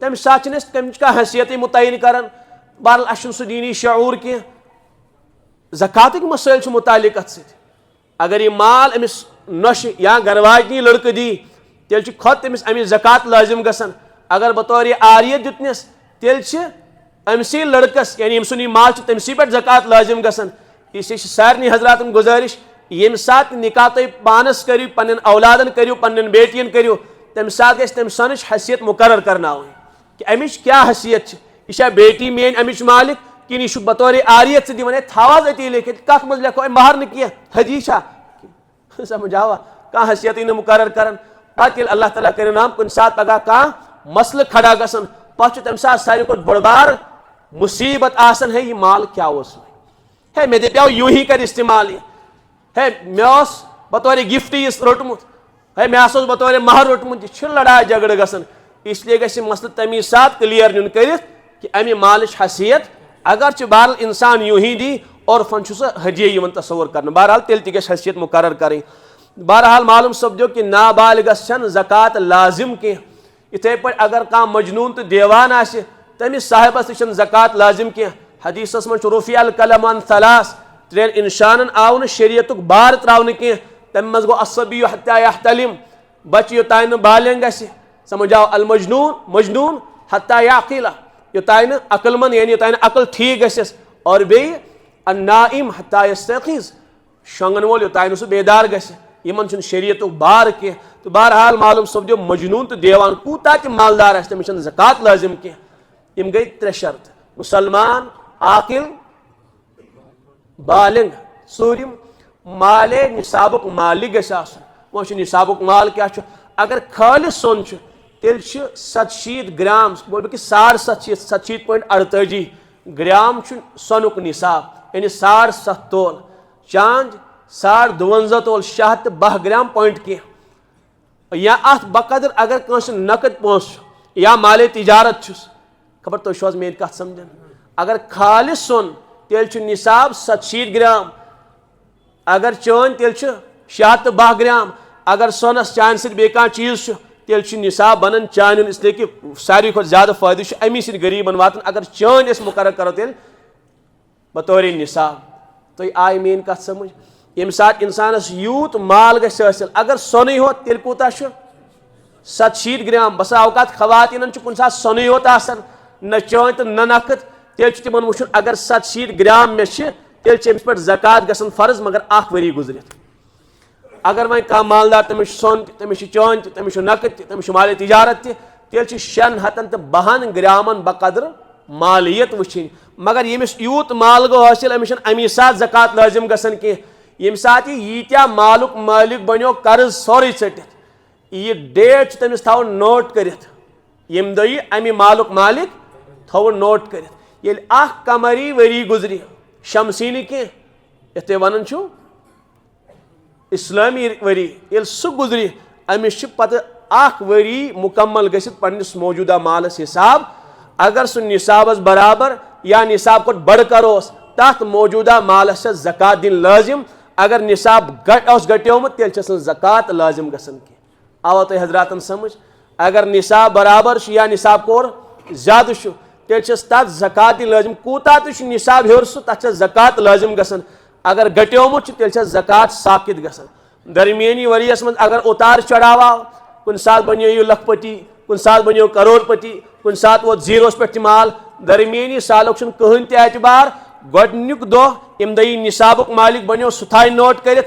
तम सात तमिच क्या हैसियत मुतयन कर। बहरहाल अस सह दीनी शऊर कह ज़कात मसाइल मुतालिक अत सत। अगर यह माल अमिस नश या गरवाजनी लड़क दी तेल खुद तमिस अमिस ज़कात लाजिम गसन। अगर बतौर आरियत दितनस तेल अमसी लड़कस यानी सुन माल तमसी पे ज़कात लाजिम गसन। इसलिए सारे हजरातन गुजारिश ये सात निकाह तुम पानस करो पन्न औलादन करो पन्न बेटियन करो तम सात तम सनच हैसियत मुकर्रर करना कि अमिच क्या हैसियत यह बेटी मेन अमिच मालिक कि यह बतौर आरियत से दिवन थावाज अती लिखित कत मज लिखो महर न कह हदीशा समझावा कह हैसियत मुकर्रर कर। पे अल्लाह ताला कर नाम कुन सात पगह कह मसल खड़ा गसन पे तम सात सारे बड़ बार मुसीबत आसन है यह माल क्या है मे दपाव यूं ही कर इस्तेमाल है मे बतौर गिफ्ट यह रोटमुत है मे बतौर महर रोटमुत यह लड़ाई झगड़ गसन। इसलिए गि मसल तमी सात क्लियर नुन कर कि अमि माल हैसियत अगर बहरहाल इंसान यूं ही दी और फन हदिय तस्वर कर बहरहाल तेल ति हैसियत मुकर्रर करें। बहरहाल मालूम सपदो कि नाबालिगस ज़कात लाजिम कह। इथे पे अगर कह मजनून तो देवान आसे तमिस साहिबस तक ज़कात लाजिम कह। हदीसस मं रुफ़िअल कलम अन सलास 3 इंसानन आव न शरीयतुक बार त्रावन कह। तम मज गो असबी हत्ता यहतलिम बच योतान बालिग गि समझाओ अल मजनून मजनून हत्ता याकिला योतान अकलमंद यानी योतान अकल ठीक गस और बे अन्नाइम हत्ता यस्तयक़िज़ शंगन वोल योतान सह बेदार गस इन शरीयतुक बार कह। तो बहरहाल मालूम सपदो मजनून तो देवान कूता त मालदार तमिस ज़कात लाजिम कह। यम गई 3 शर्त मुसलमान आकिल बालिग सूरिम माले निसाबुक मालिक गस आसन। वो निसाबुक माल क्या अगर खालिस सोन तेल 700 ग्राम बोल कि 750.48 ग्राम सोनुक निसाब यानी 7.5 तोल चांद 52 तोल 610 ग्राम पॉइंट कह या अत बकदर अगर कंस नकद पोस या माले तिजारत खबर तो मेरी कत समझन। अगर खालिस सोन तेल निसाब 700 ग्राम अगर चान तेल 610 ग्राम अगर सोनस चान सत बे चीज तेल निसाब बनन चान। इसलिए कि सारी खुद ज्यादा फायदे अमी सत गरीबन वातन अगर चान मुकर्रर करो तेल बतौर निसाब। तो आई मेन कत समझ यम सात इंसानस यूत माल गस हासिल अगर सोन होत तेल कूता 700 ग्राम बसा अवकात खवातीन कुन सात सोन होत आसन न चान तो न नकद तेल तिमन वुचन अगर 700 ग्राम मे तेल पे ज़कात गसन फर्ज मगर 1 वरी गुजरित अगर वह कह मालदार तमिस सोन तमिस चान तमिस नकद तमिस माल तिजारत तेल 652 ग्रामन बकदर मालियत वुचिन मगर यमिस यूत माल गो हासिल अमिस अमी सात ज़कात लाजिम गसन कह यम सात यीत्या मालुक मालिक बनो कर्ज सोरे चटित यह डेट तमिस थो नोट करित यम दो अमी मालुक मालिक थो नोट करित ये कमरी वरी गुजरी शमसीनी कह ये वन इस्लामी वरी ये सह गुजरी अमिस पत वरी मुकम्मल गसित पन्निस मौजूदा मालस हिसाब अगर सह निसाबस बराबर या निसाब को बढ़कर तथ मौजूदा मालस ज़कात दिन लाजिम अगर निसाब गट्योमुत तेल ज़कात लाजिम गसन कह आवा तुम हजरातन समझ अगर निसाब बराबर या निसाब कोर ज्यादा तेल तथ ज़कात दिन लाजिम कूता तो निसाब हेर सह तथ ज़कात लाजिम गसन अगर गट्योमुत तेल ज़कात साकित गसन दरमियानी वरियस मज अगर उतार चढ़ावा कुन सात बनो यह लखपति कुन सात बनो करोड़पति कुन सात वो जीरोस पे माल दरमियानी सालुक कहन तबार गोडनुक दह इम दई निसाबुक मालिक बनो सुथाई नोट कर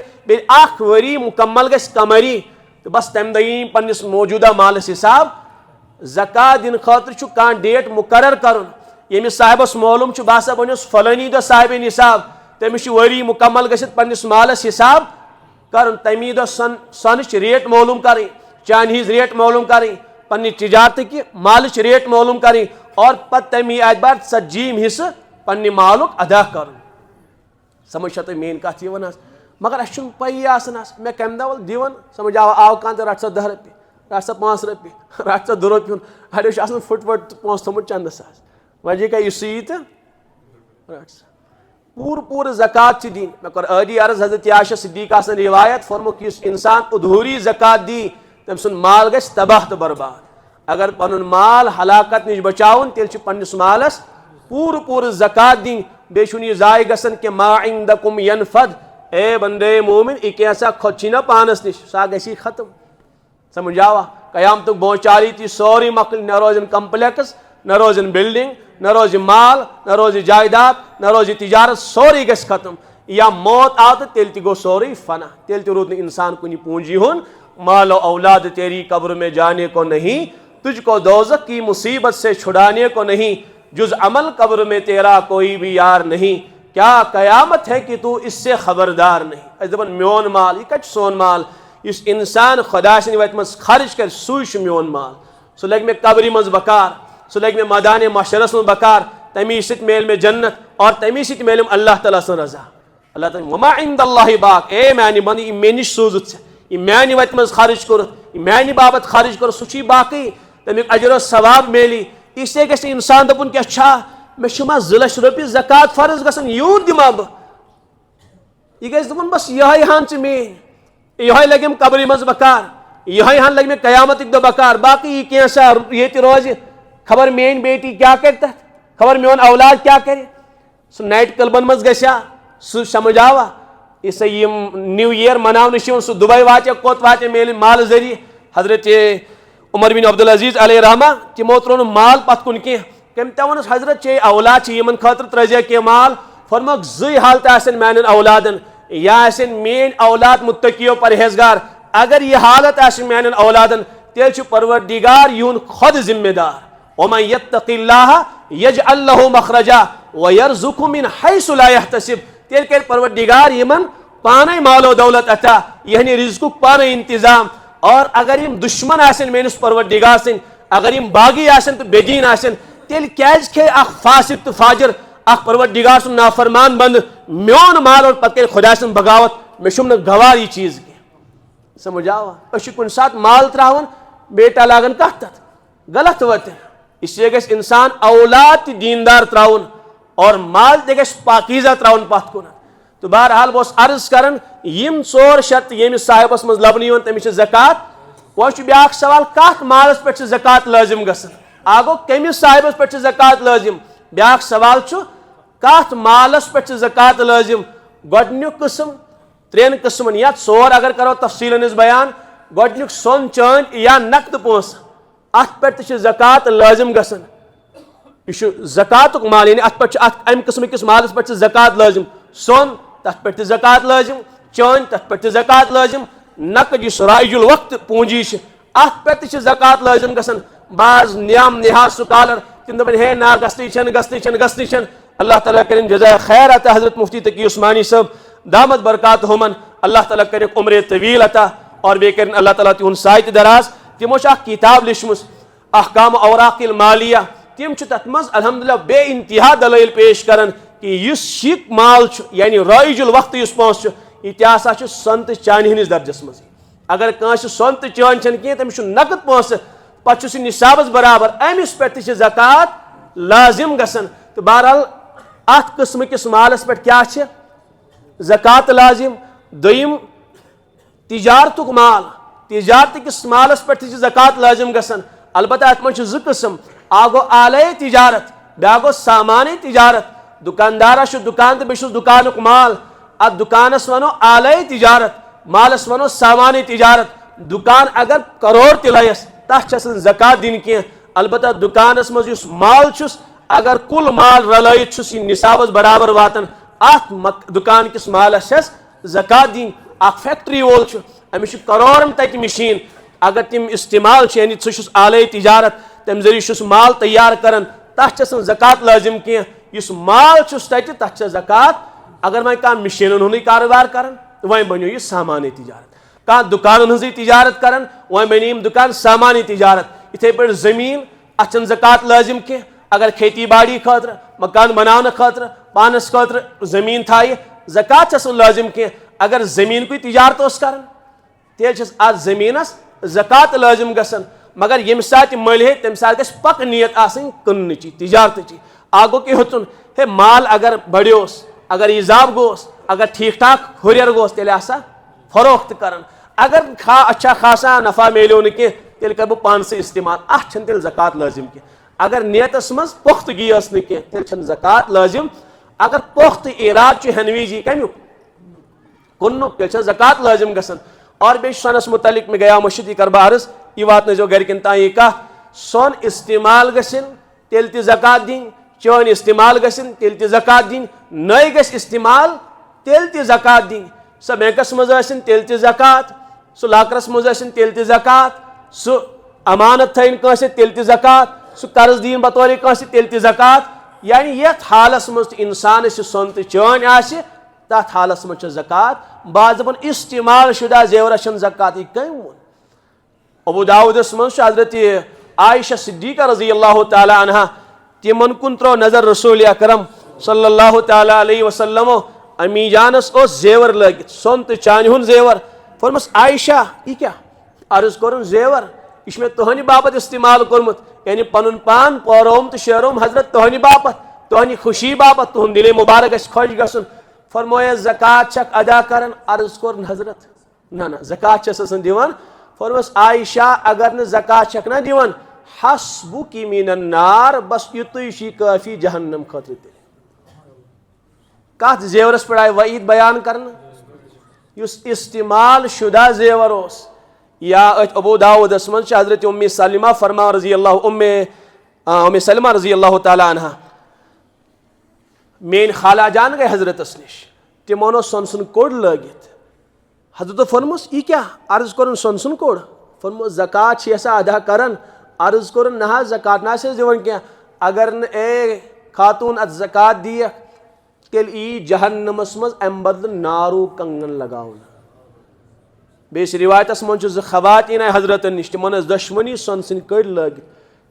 वरी मुकम्मल गस कमरी तो बस तम दई पन्निस मौजूदा मालस हिसाब ज़कात दिन खतर कह डेट मुकर्रर कर यमिस साहिबस मालूम बसा बनोस फलानी दह साहिब निसाब तमिस वरी मुकम्मल गसित पन्निस मालस हिसाब कर तमी दह सनच रेट मालूम करें चान हिज रेट मालूम करें पन्नी तिजारत की मालच रेट मालूम करें और पत तमी एतबार सजीम हिस्स पन्नी मालुक अदा कर समझ तुम मेन कत वन मगर अस पी मे कम दह दिवन समझ आव कह तो रट सा 10 रुपये रट सा 5 रुपये रट सा 2 रुपये अड़ो फुट वट पोस थोमुत चंदस वजह क्या इस तो रट सा पूर ज़कात दिन मे कर आदि अर्ज हजरत आयशा सिद्दीक़ा सन रिवायत फरमुक इंसान अधूरी ज़कात दी तम सुन माल गस तबाह तो बर्बाद अगर पन माल हलाकत नश बचावन तेल पन्निस मालस पूर ज़कात दिन बे जाय गसन कि मा इंदकुम यनफद ए बंदे मोमिन यह खोची ना पानस नश सा गसी खत्म समझ आवा कयाम तो बोचारी ती सोरी मकल न रोजन कम्प्लेक्स न रोजन बिल्डिंग न रोज माल न रोज जायदाद न रोज तिजारत सोरी गस खत्म या मौत आव तो तेल गो सोरी फना तेल रूद इंसान कुछ पूंजी हुन मालो औलाद तेरी कब्र में जाने को नहीं तुझको दोज़ख की मुसीबत से छुड़ाने को नहीं जुज अमल कब्र में तेरा कोई भी यार नहीं क्या कयामत है कि तू इससे खबरदार नहीं दपन मोन माल यह कत सोन माल इस इंसान खुदा से वत मज खर्च कर सुश मोन माल सह लग मे कब्र मज बकार सह लग मे मैदान महशरस मज बकार तमी सत मेल में जन्नत और तमी सत मेलम अल्लाह ताला सन रजा अल्लाह ताला वमा इंदल्लाहि बाक ए मानी बंद यह मे निश सोजुत यह मानी वत मज खर्च कर मानी बाबत खर्च कर सह बाकी तमिक अजर सवाब मेली इससे गस इंसान दपुन क्या मे 2 लाख रुपये ज़कात फर्ज गसन यूत दिमा बह यह गस दपुन बस यह हान मेन यह लगे कब्र मज बकार यह हान लगे कयामत दो बकार बाकी यह कैसा ये रोज खबर मेन बेटी क्या कर खबर मोन औलाद क्या करे सह नाइट क्लबन मज गया सह समझ आवा इस न्यू ईयर मनावन सह दुबई वाचे कोत वाचे मेल माल जरिए हजरत उमर बिन अब्दुल अजीज अलैहि रहमा तमो त्रो माल पत कुन कह कम तवन हजरत चे औलाद यमन खतर त्रजे कह माल फरमक 2 हालत आसन मान औलादन या आसन मेन औलाद मुत्तकियो परहेजगार अगर यह हालत आसन मान औलादन तेल परवरदिगार यून खुद जिम्मेदार वमन यत्तकिल्लाह यजअल लहु मखरजा व यरज़ुकहु मिन हैसु ला यहतसिब तेल कर परवरदिगार यमन पाने मालो दौलत अता यहनी रिज़्क़ुक पाने इंतजाम और अगर यम दुश्मन आसन मेनिस परवरदिगार सिन अगर यम बागी आसन तो बेदीन आसन तेल क्याज खे अख फासिक तो फाजिर अख परवरदिगार सुन नाफरमान बंद मोन माल और पत खुदा सुन बगावत मे शुम गवार यह चीज के समझ आवा अश कुन सात माल त्रावन बेटा लागन कत तथ गलत वत इसलिए गस इंसान औलाद दीनदार त्रावन और माल ते गस पाकीज़ा त्रावन पत कुन तो बहरहाल बस अर्ज करन यम 4 शर्त यमिस साहिबस मज लबन यन तमिस ज़कात वह ब्या सवाल कत मालस पे ज़कात लाजिम गसन आगो कमिस साहिबस पे ज़कात लाजिम ब्या सवाल कत मालस पे ज़कात लाजिम गोडनुक किस्म 3 किस्मन या 4 अगर करो तफसीलन बयान गोडनुक सोन चांद या नकद पोस अत पे ज़कात लाजिम गसन यह ज़कातुक माल यानी अत पे अम किस्म किस मालस पे ज़कात लाजिम सोन तथ पे ज़कात लाजिम चांद तथ पे ज़कात लाजिम नकद इस राइजुल वक्त पूंजी अत पे ज़कात लाजिम गसन। बाज नियाम निहाज स्कॉलर तिम दपन हे ना गस्ती अल्लाह ताला करें जज़ाए खैर अता हज़रत मुफ्ती तकी उस्मानी साहब दामत बरकात हमन अल्लाह ताला करें उम्र तवील अता और बे करें अल्लाह ताला तिहुन साइत दराज। तिमो किताब लिखमुस अहकाम औराकिल मालिया तिम तथ मज अल्हम्दुलिल्लाह बे इंतहा दलाइल पेश करन कि युस शिक माल यानी राइजुल वक्त युस पोंस यह हसा संत चानी हंदिस दर्जस मज। अगर कांस संत चान कह तमिस नकद पोंस पे निसाबस बराबर अमिस पे ज़कात लाजिम गसन। तो बहरहाल अत किस्म किस मालस पे क्या ज़कात लाजिम। दोयम तिजारतुक माल तिजारत किस मालस पे ज़कात लाजिम गसन। अलबत्ता अत मज ज़ किस्म आ गो आले तिजारत ब्या गो सामानी तिजारत। दुकानदार दुकान तो बेस दुकानुक माल अत दुकानस वनो आले तिजारत मालस वनो सामानी तिजारत। दुकान अगर करोड़ तिलयस तथ ज़कात दिन कह। अलबत्ता दुकानस मज माल अगर कुल माल रलयित निसाबस बराबर वातन अत दुकान किस मालस ज़कात दिन। फैक्ट्री वोल अमिस करोड़न तक मशीन अगर तिम इस्तेमाल यानी सह आले तिजारत तम जरिए माल तैयार कर तथ ज़कात लाजिम कह। इस माल तथ ज़कात। अगर वह कह मशीन हुंद कारोबार कर वह बनो यह सामानी तिजारत। कह दुकान हज तिजारत कर वह बन दुकान सामानी तिजारत। इथे पे जमीन अत ज़कात लाजिम कह। अगर खेती बाड़ी खतर मकान बनाने खतर पानस खतर जमीन थाय ज़कात लाजिम कह। अगर जमीन को तिजारत कर तेल अत जमीनस ज़कात लाजिम गसन। मगर ये सात मल है तम सात गस पक नीयत कन तिजारत आ गो कि हेचुन हे माल अगर बढ़ोस अगर इजाफ गोस अगर ठीक ठाक हुर गोस तेल फरोख्त कर। अगर अच्छा खासा नफा मिलो न कह तेल कर बह पान से इस्तेमाल अत तेल ज़कात लाजिम कह। अगर नियतस मज पुख्तगी न कह तेल ज़कात लाजिम। अगर पुख्त इराद हनवीजी कमुक कुन्नुक तेल ज़कात लाजिम गसन। और बे सोनस मुतलिक में गया मशीद कर अर्ज यह वात जो गरिकन तान यह कह सोन इस्तेमाल गसिन तेल ति ज़कात दिन चन इस्तेमाल गसिन तेल ति ज़कात दिन नई गस इस्तेमाल तेल ति ज़कात दिन। सह बैंकस मज आसिन तेल ति ज़कात सह लाकरस मज आसिन तेल ति ज़कात सह अमानत थैन कांसे तेल ति ज़कात सह कर्ज दीन बतौर कांसे तेल ति ज़कात। यानी यथ हालस मज इंसान सोन तो चान आसि तथ हालस मज ज़कात। बाजबन इस्तेमाल शुदा जेवरस ज़कात यह कम वो। अबू दाऊदस मज हजरत आयशा सिद्दीक़ा रज़ी अल्लाह तआला अन्हा तिमन कुन त्रो नजर रसूल अकरम सल्लल्लाहु तआला अलैहि वसल्लम अमी जानस ओस जेवर लगित सोन तो चान हुन जेवर। फरमस आयशा यह क्या अर्ज कर जेवर यह मे तुहनि बापत इस्तेमाल कोर्मुत यानी पनुन पान पौरोम तो शेरोम हजरत तुहनि बापत तुहनि खुशी बापत तुहन दिले मुबारक खुश गसन। फरमाया ज़कात छक अदा करन अर्ज कर हजरत ना ज़कात छस दिवन। फरमस आयशा अगर न ज़कात छक ना दिवन हस्बुकी मिनन नार बस युतुशी काफी जहन्नम खतर। कत जेवरस पे आय वईद बयान करन युस इस्तेमाल शुदा जेवर ओस। या अबू दाऊदस मज हजरत उम्मे सलमा फरमा रज़ी अल्लाह उम्मे सलमा रज़ी अल्लाह तआला अन्हा मेन खाला जान गए हजरतस निश तिमो सोन कोड़ लगित। हजरत फरमुस यह क्या अर्ज कर सोन कोड़। फरमुस ज़कात यसा अदा करन अर्ज कर ना ज़कात ना दिवन क्या। अगर न ए खातून अत ज़कात दिय तेल ई जहन्नमस मज अम बदल नारू कंगन लगाव। बेस रिवायतस मज खवातीन हजरत निश तिमन दशमनी सोन कड़ लगित।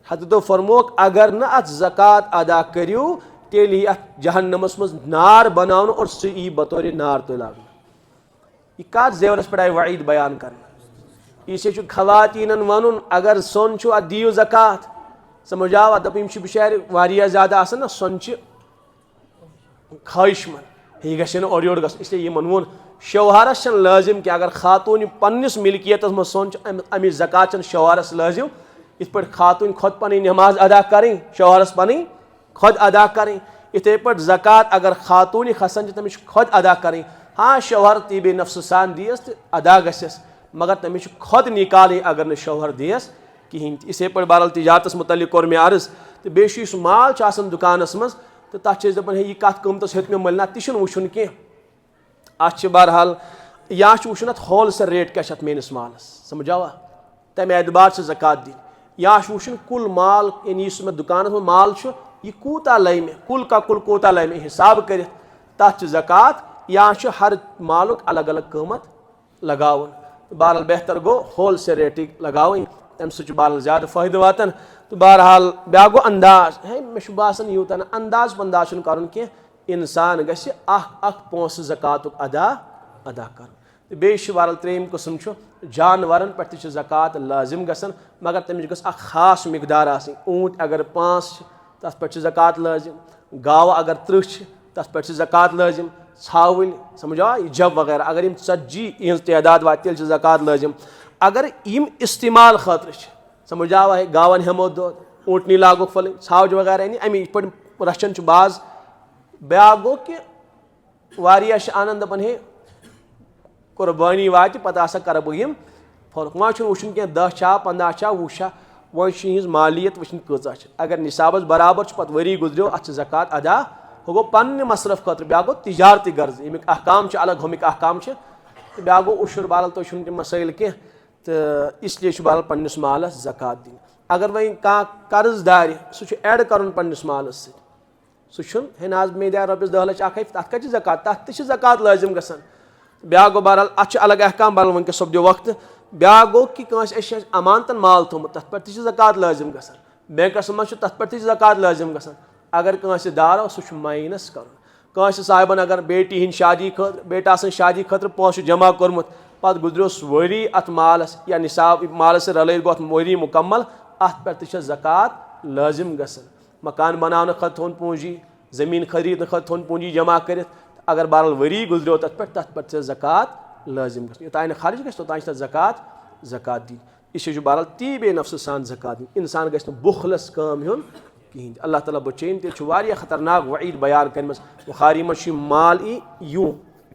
हजरत फरमोक अगर न अत ज़कात अदा करू तेल ही अत जहन्नमस मज नार बनावन और सह यी बतौर नार तो लाग। यह कत जेवरस पे आय वईद बयान कर। यह खवातीन वन अगर सोन अत दियो ज़कात समझ आवा दप बिचार वारिया ज्यादा आसन ना सोन ख्वाहिशमंद यह गि और योर ग इसलिए यमन वोन शौहारस लाजिम कि अगर खातून पन्निस मिल्कियतस मज सोन अमिस ज़कात शौहारस लाजिम। इथ पे खातून खुद पन नमाज अदा करें शौहारस पन खुद अदा करें। इथे पे ज़कात अगर खातून खसन तमिस खुद अदा करें। हाँ शौहर तीबे नफ्स सान दियस तो अदा गस मगर तमिस खुद निकाल अगर न शौहर दियस कहें। इसे पे बहरहाल तिजारतस मुतल्लिक कोर मे अर्ज तो बेश माल दुकानस मज तो तथ दपान यह कत कमतस हे मे मिलना तह वुन कह। अत बहरहाल या वुचन अत होल सेल रेट क्या मेस मालस समझावा तमें एतबार से ज़कात दी या वुचन कुल माल यानी मे दुकान में माल यह कूता लय मे कुल का कुल कूता लय मे हिसाब कर तथ ज़कात या हर मालुक अलग अलग कीमत लगावन बहरहाल बेहतर गो होल सेल रेट लगावन तम सह बहरहाल ज़्यादा फ़ायदे वातान तो बहरहाल ब्या गो अंदाज है मे बासान यूत अंदाज पंदाज कर इंसान गि पोस ज़कात अदा कर बे बहरहाल त्रेम कस्म जानवरन पे ज़कात लाजिम गसन मगर तमिश गस खास मिकदार ऊँट अगर 5 तथ पे ज़कात लाजिम गाव अगर 30 तथ पे ज़कात लाजिम छावल समझा जब वगैरह अगर यम 40 इज तदाद वा तेल ज़कात लाजिम अगर यम इस्तेमाल खतर समझा है गावन हेमो दोद ऊँटनी लागो फल छावज वगैरह अमी पे रचन बाज ब्या गो कि वारिया आनंद दपन हे कुर्बानी वात पता कर बह यम फर्क वह वुचन कह 10 15 20 वह मालियत वुचन कचा अगर निसाबस बराबर पे वरी गुजरो अत ज़कात अदा हो गो पन्ने मसरफ खतर ब्या गो तिजारती गर्ज यमिक अहकाम अलग हमिक अहकाम तो ब्या गो उशुर बहरहाल तुम तम मसाइल कह तो इसलिए बहरहाल पन्निस मालस ज़कात दिन अगर वह कर्ज दार सह एड कर पन्निस मालस सह नाज मे दिया रॉपिस 10 लाख तथ कत ज़कात तथ ज़कात लाजिम गसन ब्या गो बहरहाल अत अलग अहकाम बहरहाल वनकस सपदो वक्त ब्या गो कि अमानतन माल थोमुत तथ पे ज़कात लाजिम गसन बैंकस मज तथ पे ज़कात लाजिम गसन अगर कंसे दारो सह माइनस कर साहिबन अगर बेटी हिंद शादी बेटा शादी खतर पोस जमा कोर्मुत पत गुजरोस वरी अत मालस या निसाब मालस से रल गो वरी मुकम्मल अत पे ज़कात लाजिम गसन मकान बनाने खत थोन पूंजी ज़मीन खरीदने खत थोन पूंजी जमा कर अगर बहरहाल वरी गुजरो तथ पे ज़कात लाजिम गसन योतान खर्च गो तोतान ज़कात दी इस बहरहाल ती बे नफ्स सान ज़कात दी इंसान गो बुखलस काम हेन कहें अल्लाह ताला बचन ते खतरनाक वईद बयान कर बुखारी मज माल यूं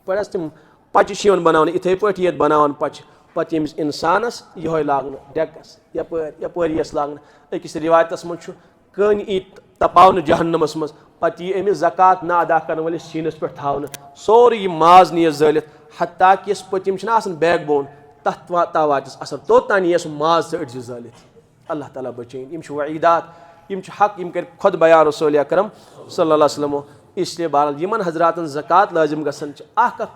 पे तम पच बनाने इथे पे बनान पच पे यमिस इंसानस ये लागन डेकस यपर लागन अकिस रिवायतस मज कन ई तपावन जहन्नमस मज पे अमिस ज़कात ना अदा कर वलिस शीनस पे थावन सोरे माज नीस जलित हत्ता कि पतिम बैक बोन तथ वातस असर तोतान ये माज से अड़ज जलित अल्लाह ताला बचन वईदात यम हक यम कर खुद बयान रसूल अकरम सल्लल्लाहु अलैहि वसल्लम इसलिए बहरहाल यमन हजरातन ज़कात लाजिम गसन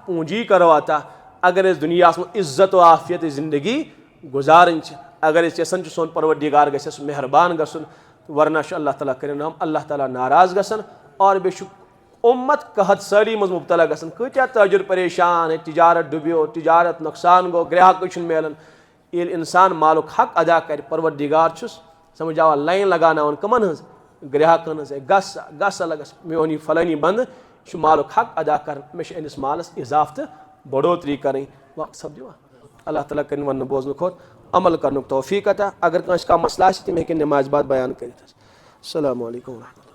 पूंजी करो अता अगर दुनिया में इज्जत व आफियत ज़िंदगी गुजारन अगर यसान सोन परवरदिगार गस मेहरबान गसन वरना अल्लाह ताला कर हम अल्लाह ताला नाराज गसन और बे उम्मत कहत सारी मज मुबतला गसन कत्या ताजुर परेशान है तिजारत डुबियो तिजारत नुकसान गो ग्राहक मिलन ये इंसान मालुक हक अदा कर परवरदिगार समझा लाइन लगाना कमन हज ग्राहकन हज गस गस लगस मोन यह फलानी बंद मालुक हक अदा कर मे अनिस मालस इजाफ तो बढ़ोतरी करें वक्त सपदो अल्लाह ताला कर वन बोजन खोत अमल कर तौफीक अता अगर कंस का मसला तम हे नमाज बाद बयान कर। अस्सलामु अलैकुम।